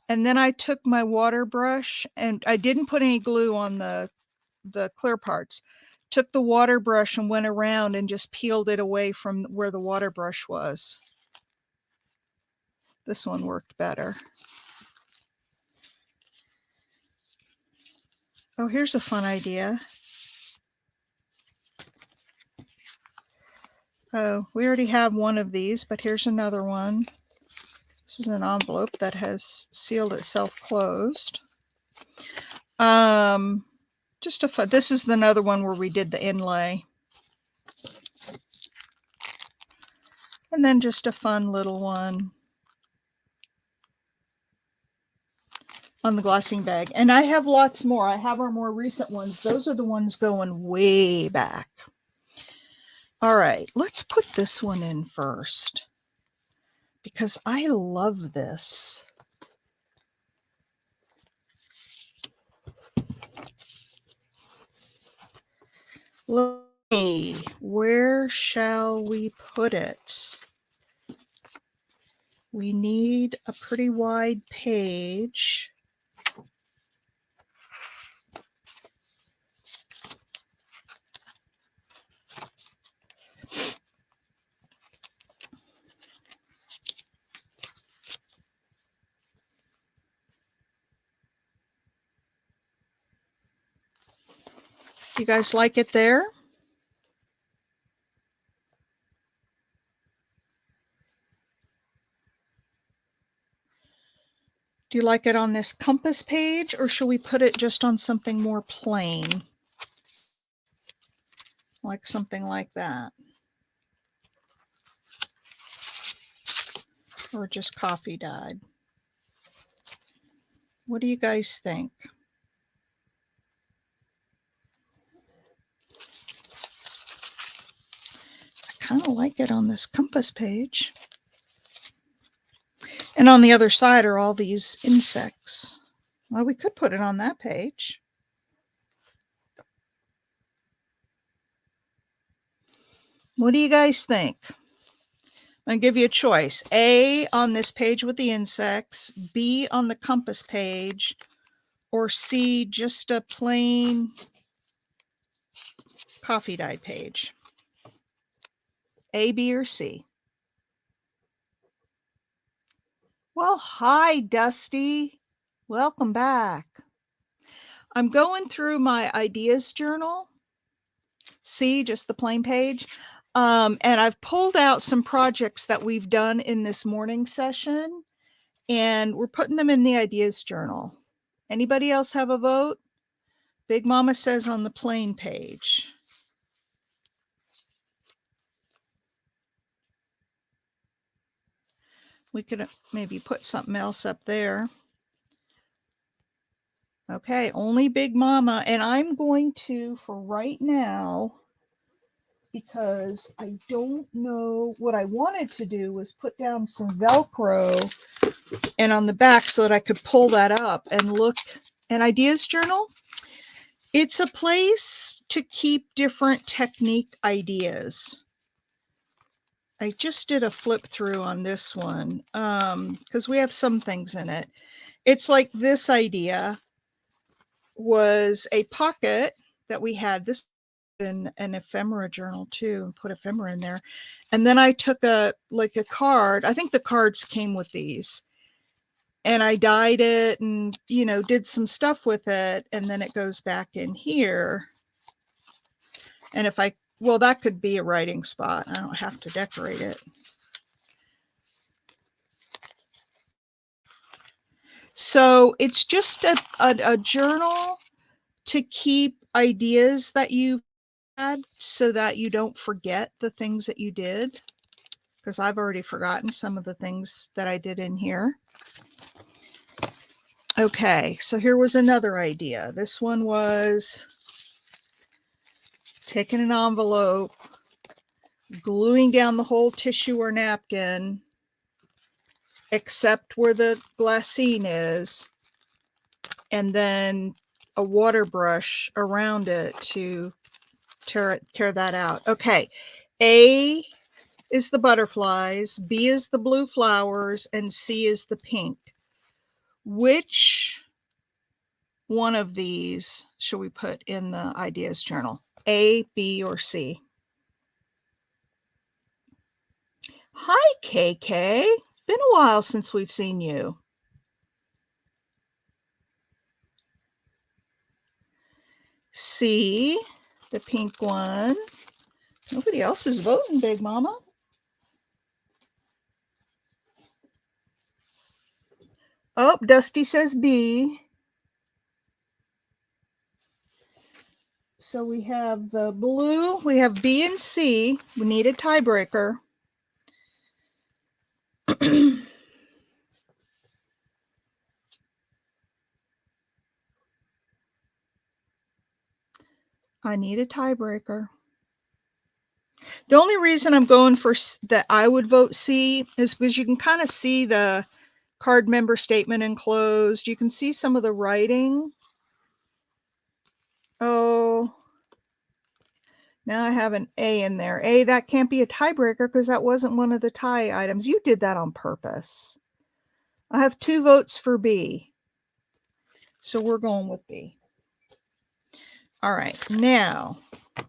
and then I took my water brush, and I didn't put any glue on the clear parts. Took the water brush and went around and just peeled it away from where the water brush was. This one worked better. Oh, here's a fun idea. Oh, we already have one of these, but here's another one. This is an envelope that has sealed itself closed. Just a fun, this is another one where we did the inlay. And then just a fun little one on the glassine bag. And I have lots more. I have our more recent ones. Those are the ones going way back. All right, let's put this one in first because I love this. Where shall we put it? We need a pretty wide page. You guys like it there? Do you like it on this compass page, or should we put it just on something more plain? Like something like that. Or just coffee dyed. What do you guys think? I kind of like it on this compass page. And on the other side are all these insects. Well, we could put it on that page. What do you guys think? I'm going to give you a choice. A, on this page with the insects. B, on the compass page. Or C, just a plain coffee dyed page. A, B, or C? Well, hi, Dusty. Welcome back. I'm going through my ideas journal. See, just the plain page. And I've pulled out some projects that we've done in this morning session, and we're putting them in the ideas journal. Anybody else have a vote? Big Mama says on the plain page. We could maybe put something else up there. Okay, only Big Mama. And I'm going to, for right now, because I don't know, what I wanted to do was put down some Velcro and on the back so that I could pull that up and look. An ideas journal, it's a place to keep different technique ideas. I just did a flip through on this one because we have some things in it. It's like this idea was a pocket that we had. This in an ephemera journal too, and put ephemera in there. And then I took a card. I think the cards came with these. And I dyed it and, did some stuff with it. And then it goes back in here. And well, that could be a writing spot. I don't have to decorate it. So it's just a journal to keep ideas that you had so that you don't forget the things that you did, because I've already forgotten some of the things that I did in here. Okay, so here was another idea. This one was taking an envelope, gluing down the whole tissue or napkin, except where the glassine is, and then a water brush around it to tear that out. Okay, A is the butterflies, B is the blue flowers, and C is the pink. Which one of these should we put in the ideas journal? A, B, or C? Hi, KK. Been a while since we've seen you. C, the pink one. Nobody else is voting, Big Mama. Oh, Dusty says B. So we have the blue, we have B and C. We need a tiebreaker. I need a tiebreaker. The only reason I'm going for that I would vote C is because you can kind of see the card member statement enclosed. You can see some of the writing. Oh, now I have an A in there. A, that can't be a tiebreaker because that wasn't one of the tie items. You did that on purpose. I have 2 votes for B. So we're going with B. All right, now I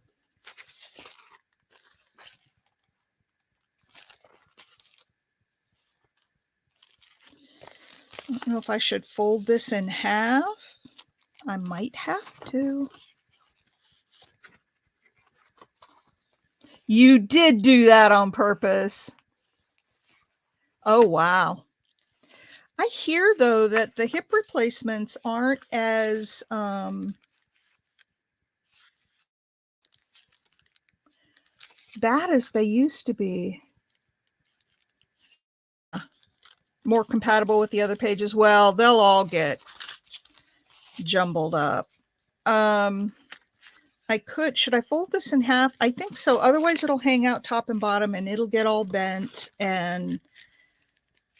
don't know if I should fold this in half. I might have to. You did do that on purpose. Oh, wow. I hear, though, that the hip replacements aren't as bad as they used to be. More compatible with the other pages. Well, they'll all get jumbled up. Should I fold this in half? I think so. Otherwise, it'll hang out top and bottom and it'll get all bent. And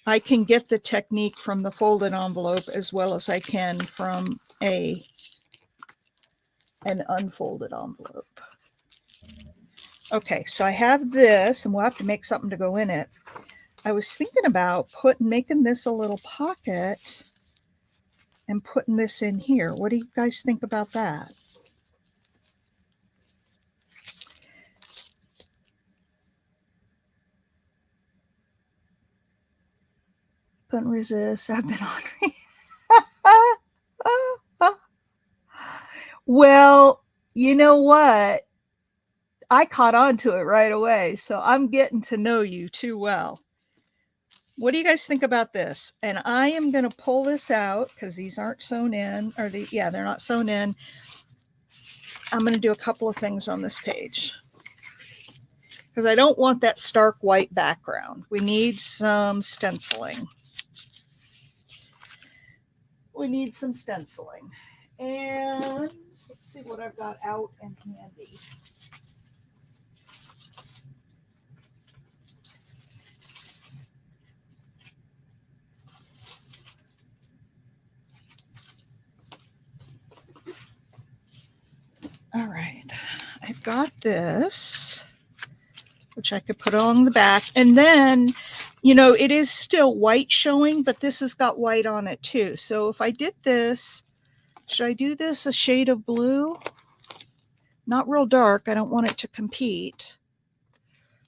I can get the technique from the folded envelope as well as I can from an unfolded envelope. Okay, so I have this, and we'll have to make something to go in it. I was thinking about making this a little pocket and putting this in here. What do you guys think about that? Couldn't resist. I've been on. Well, you know what? I caught on to it right away, so I'm getting to know you too well. What do you guys think about this? And I am going to pull this out because these aren't sewn in, they're not sewn in. I'm going to do a couple of things on this page because I don't want that stark white background. We need some stenciling. And let's see what I've got out and handy. All right, I've got this, which I could put along the back. And then, it is still white showing, but this has got white on it too. So if I did this, should I do this a shade of blue? Not real dark. I don't want it to compete.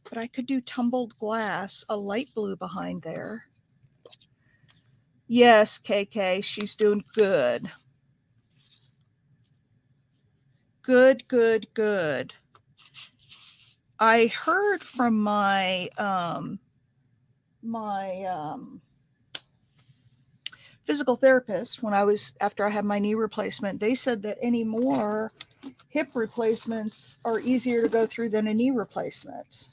But I could do tumbled glass, a light blue behind there. Yes, KK, she's doing good. Good. I heard from my physical therapist after I had my knee replacement. They said that anymore hip replacements are easier to go through than a knee replacement.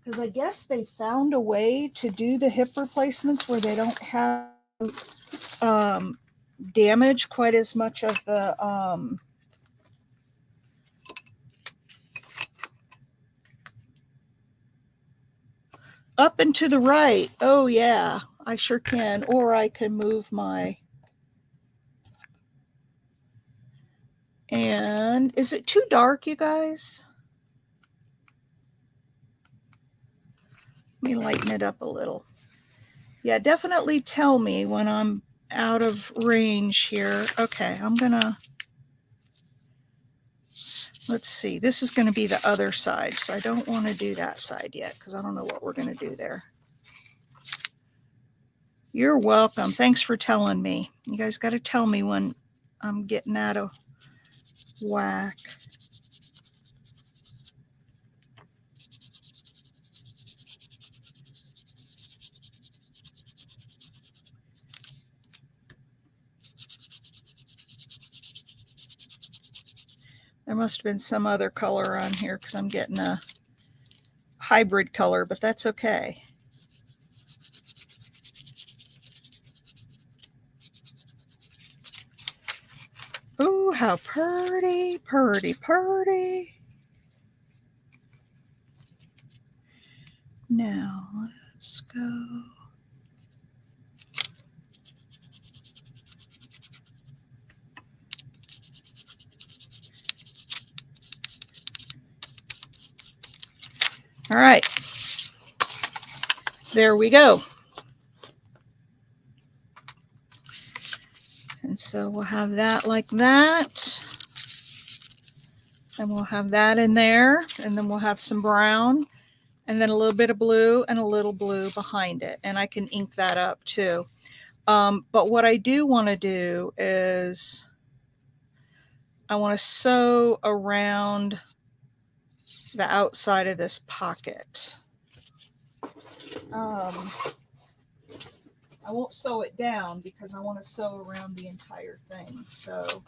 Because I guess they found a way to do the hip replacements where they don't have um, damage quite as much of the up and to the right. Oh yeah, I sure can. Or I can move my, and is it too dark, you guys? Let me lighten it up a little. Yeah, definitely tell me when I'm out of range here. Okay, I'm gonna, let's see, this is gonna be the other side, so I don't wanna do that side yet because I don't know what we're gonna do there. You're welcome. Thanks for telling me. You guys gotta tell me when I'm getting out of whack. There must have been some other color on here because I'm getting a hybrid color, but that's okay. Ooh, how pretty, pretty, pretty. Now, let's go. All right. There we go. And so we'll have that like that. And we'll have that in there. And then we'll have some brown. And then a little bit of blue and a little blue behind it. And I can ink that up too. But what I do want to do is I want to sew around the outside of this pocket. I won't sew it down because I want to sew around the entire thing. So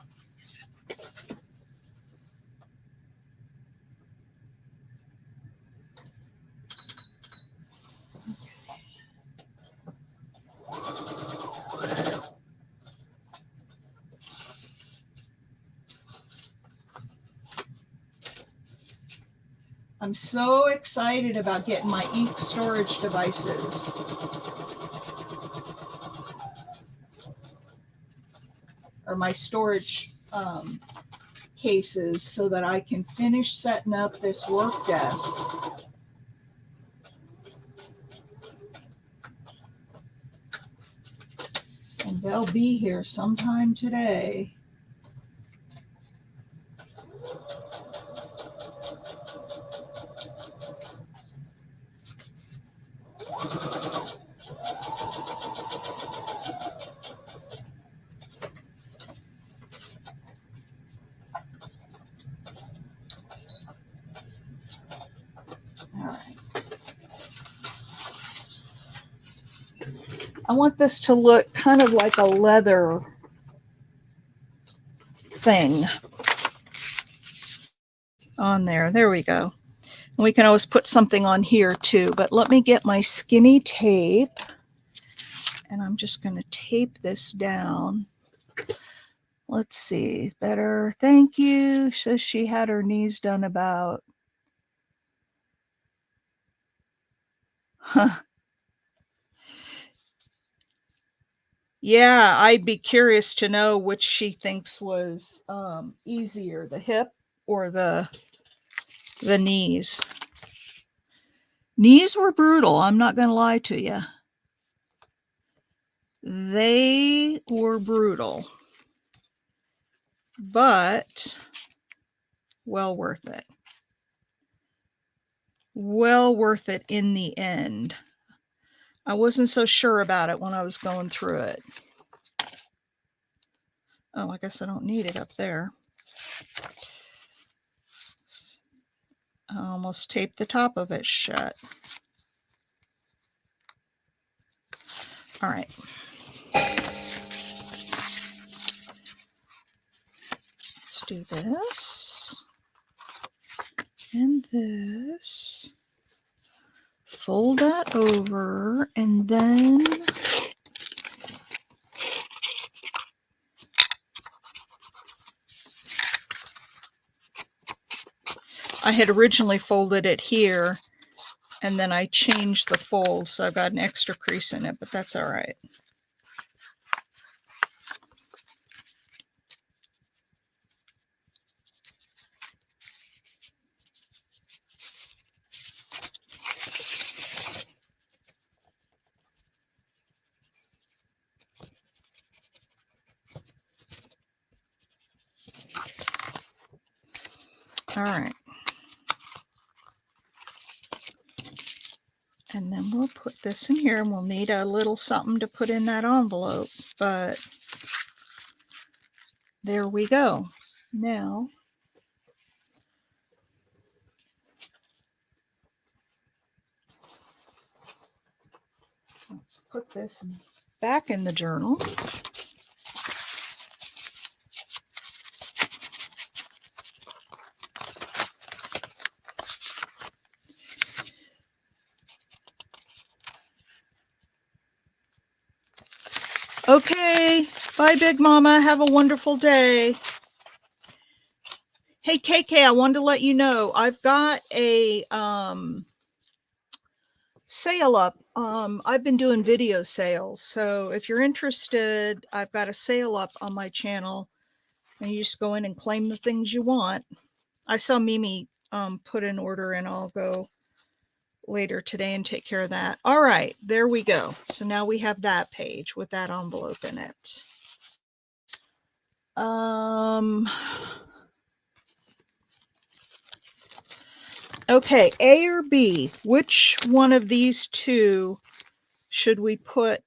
I'm so excited about getting my ink storage devices. Or my storage cases so that I can finish setting up this work desk. And they'll be here sometime today. I want this to look kind of like a leather thing on there. There we go. And we can always put something on here too, but let me get my skinny tape and I'm just going to tape this down. Let's see, better. Thank you. Says she had her knees done about. Huh. Yeah, I'd be curious to know which she thinks was easier, the hip or the knees. Knees were brutal, I'm not going to lie to you. They were brutal, but well worth it. Well worth it in the end. I wasn't so sure about it when I was going through it. Oh, I guess I don't need it up there. I almost taped the top of it shut. All right. let's do this and this. Fold that over, and then I had originally folded it here, and then I changed the fold, so I've got an extra crease in it, but that's all right. All right. And then we'll put this in here, and we'll need a little something to put in that envelope, but there we go. Now, let's put this back in the journal. Okay, bye, Big Mama. Have a wonderful day. Hey, KK, I wanted to let you know I've got a sale up. I've been doing video sales, so if you're interested, I've got a sale up on my channel, and you just go in and claim the things you want. I saw Mimi put an order, and I'll go later today and take care of that. All right, there we go. So now we have that page with that envelope in it. Okay, A or B, which one of these two should we put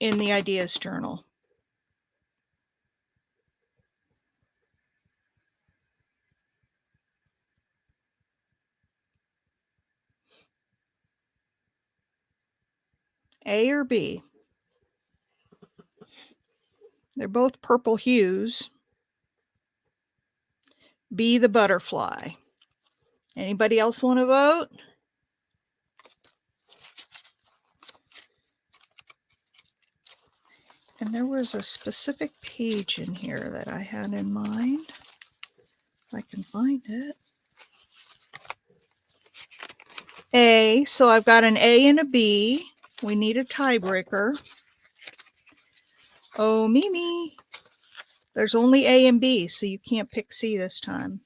in the ideas journal? A or B? They're both purple hues. B, the butterfly. Anybody else want to vote? And there was a specific page in here that I had in mind. If I can find it. A, so I've got an A and a B. We need a tiebreaker. Oh, Mimi. There's only A and B, so you can't pick C this time.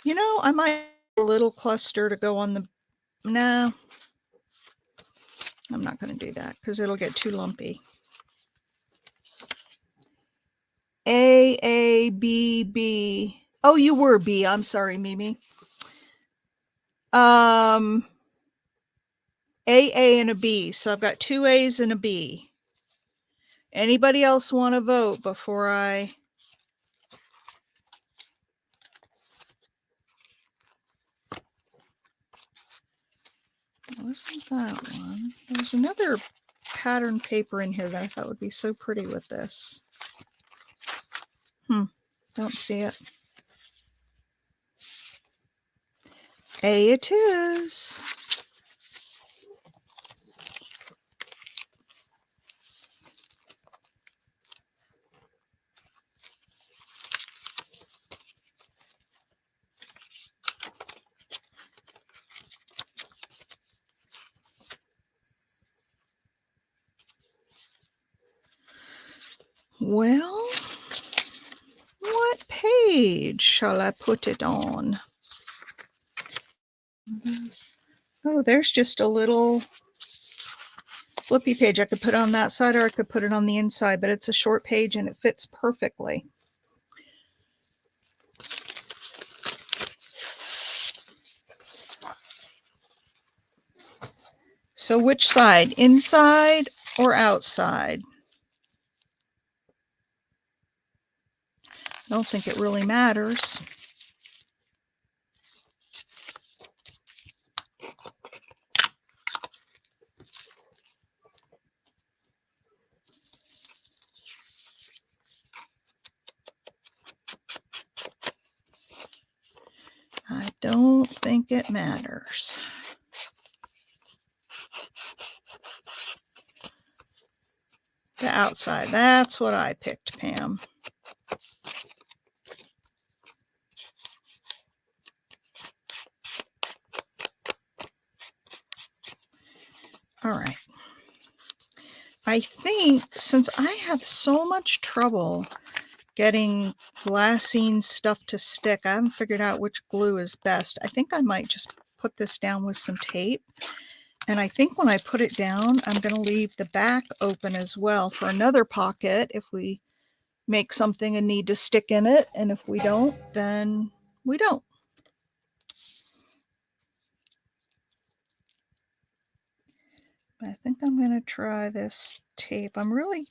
You know, I might a little cluster to go on the, no, I'm not going to do that because it'll get too lumpy. A, B, B. Oh, you were B. I'm sorry, Mimi. A, and a B. So I've got two A's and a B. Anybody else want to vote before I... Wasn't that one? There's another pattern paper in here that I thought would be so pretty with this. Don't see it. A it is. Well, what page shall I put it on? Oh, there's just a little flippy page. I could put it on that side or I could put it on the inside, but it's a short page and it fits perfectly. So which side, inside or outside? I don't think it really matters. I don't think it matters. The outside, that's what I picked, Pam. All right. I think since I have so much trouble getting glassine stuff to stick, I haven't figured out which glue is best. I think I might just put this down with some tape. And I think when I put it down, I'm going to leave the back open as well for another pocket if we make something and need to stick in it. And if we don't, then we don't. I think I'm going to try this tape. I'm really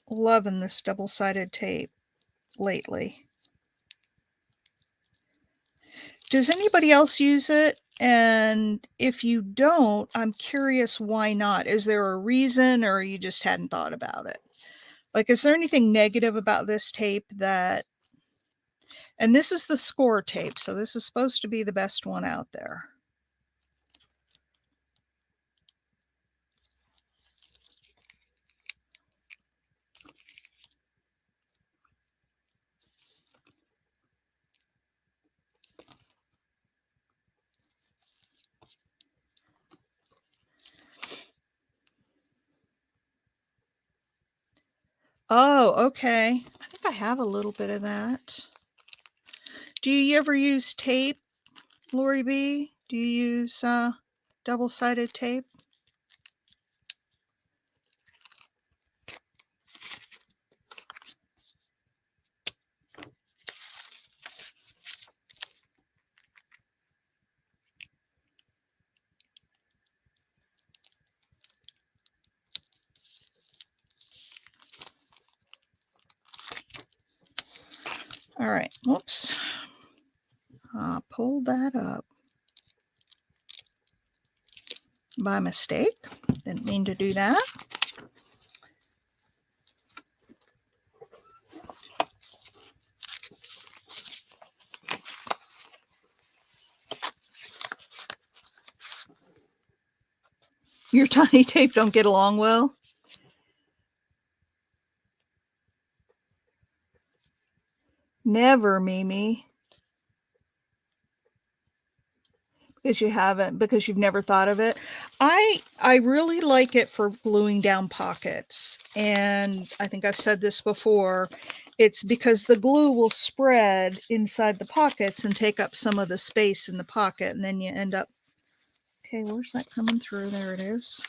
loving this double-sided tape lately. Does anybody else use it? And if you don't, I'm curious why not. Is there a reason or you just hadn't thought about it? Like, is there anything negative about this tape that... And this is the score tape, so this is supposed to be the best one out there. Oh, okay. I think I have a little bit of that. Do you ever use tape, Lori B? Do you use double-sided tape? All right, whoops. Pull that up by mistake. Didn't mean to do that. Your tiny tape don't get along well? Never, Mimi. Because you've never thought of it. I really like it for gluing down pockets. And I think I've said this before. It's because the glue will spread inside the pockets and take up some of the space in the pocket. And then you end up, okay, where's that coming through? There it is.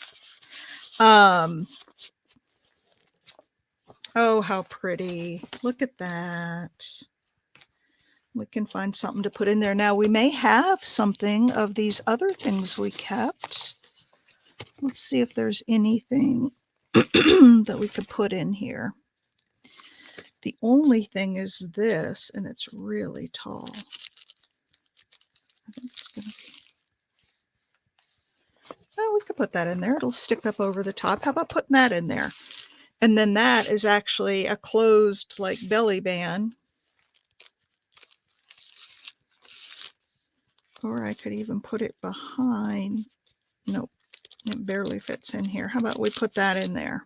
Oh, how pretty. Look at that. We can find something to put in there. Now we may have something of these other things we kept. Let's see if there's anything that we could put in here. The only thing is this, and it's really tall. I think it's gonna be... Oh, we could put that in there. It'll stick up over the top. How about putting that in there? And then that is actually a closed like belly band. Or I could even put it behind. Nope, it barely fits in here. How about we put that in there?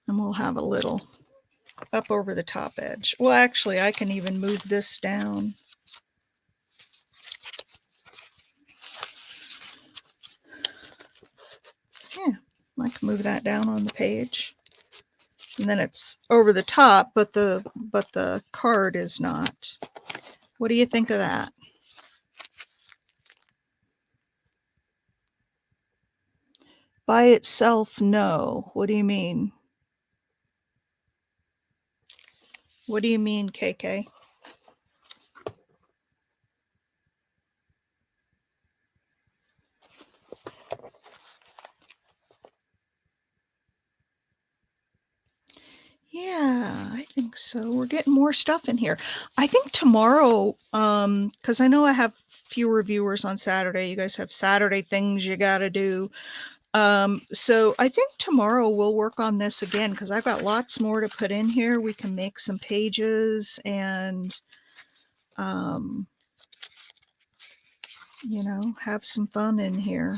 And we'll have a little up over the top edge. Well, actually, I can even move this down. Yeah, I can move that down on the page. And then it's over the top, but the card is not. What do you think of that? By itself, no. What do you mean? What do you mean, KK? Yeah, I think so. We're getting more stuff in here. I think tomorrow, because I know I have fewer viewers on Saturday. You guys have Saturday things you got to do. So I think tomorrow we'll work on this again because I've got lots more to put in here. We can make some pages and um, you know, have some fun in here.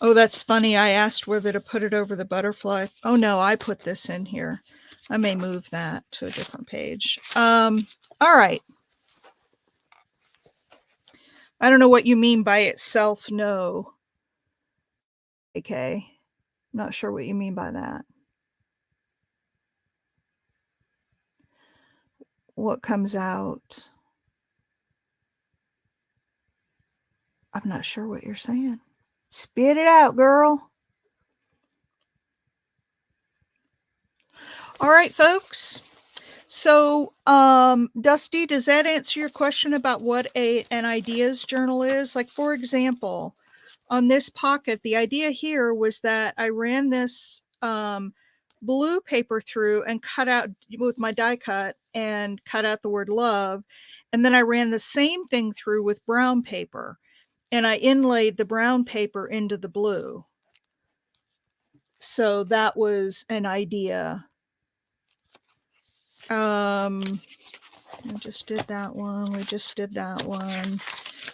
Oh, that's funny. I asked whether to put it over the butterfly. Oh no, I put this in here. I may move that to a different page. All right. I don't know what you mean by itself, no. Okay. Not sure what you mean by that. What comes out? I'm not sure what you're saying. Spit it out, girl. All right, folks. So, Dusty, does that answer your question about what an ideas journal is? Like, for example, on this pocket, the idea here was that I ran this blue paper through and cut out with my die cut and cut out the word love. And then I ran the same thing through with brown paper and I inlaid the brown paper into the blue. So that was an idea. I just did that one. We just did that one.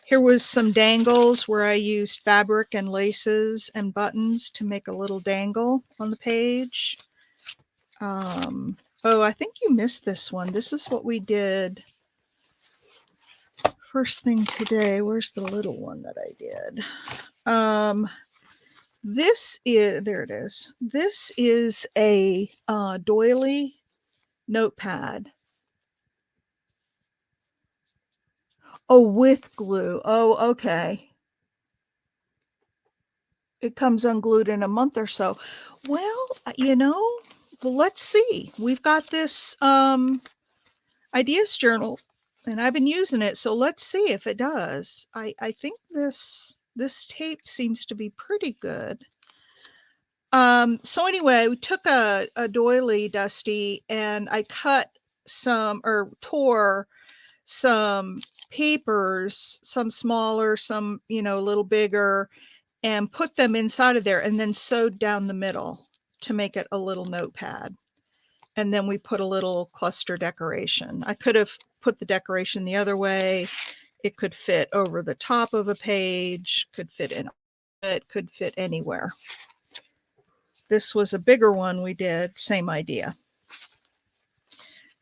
Here was some dangles where I used fabric and laces and buttons to make a little dangle on the page. Oh, I think you missed this one. This is what we did first thing today. Where's the little one that I did? This is, there it is. This is a Doily notepad. Oh, with glue. Oh, okay. It comes unglued in a month or so. Well, you know, well, let's see. We've got this ideas journal and I've been using it. So let's see if it does. I think this tape seems to be pretty good. So anyway, we took a doily, Dusty, and I cut some or tore some papers, some smaller, some, you know, a little bigger, and put them inside of there and then sewed down the middle to make it a little notepad. And then we put a little cluster decoration. I could have put the decoration the other way. It could fit over the top of a page, could fit in it, could fit anywhere. This was a bigger one we did, same idea.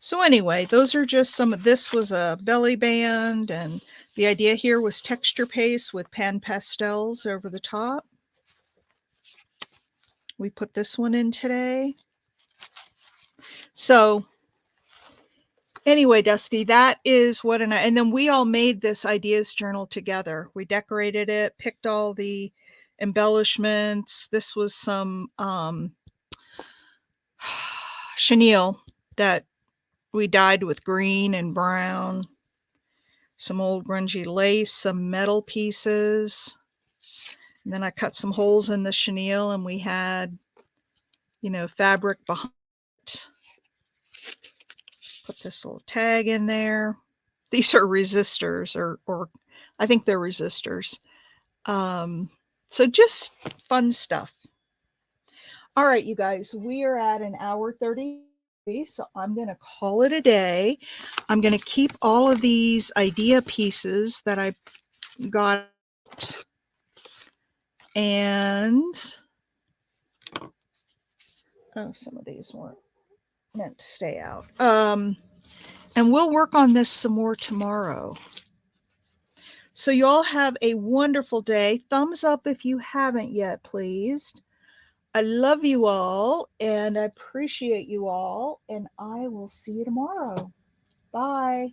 So anyway, those are just some of, this was a belly band, and the idea here was texture paste with pan pastels over the top. We put this one in today. So anyway, Dusty, that is what and then we all made this ideas journal together. We decorated it, picked all the embellishments. This was some chenille that we dyed with green and brown, some old grungy lace, some metal pieces. And then I cut some holes in the chenille and we had, you know, fabric behind it. Put this little tag in there. These are resistors, or I think they're resistors. So just fun stuff. All right, you guys, we are at an hour 30. So I'm going to call it a day. I'm going to keep all of these idea pieces that I got, and oh, some of these weren't meant to stay out. And we'll work on this some more tomorrow. So you all have a wonderful day. Thumbs up if you haven't yet, please. I love you all and I appreciate you all, and I will see you tomorrow. Bye.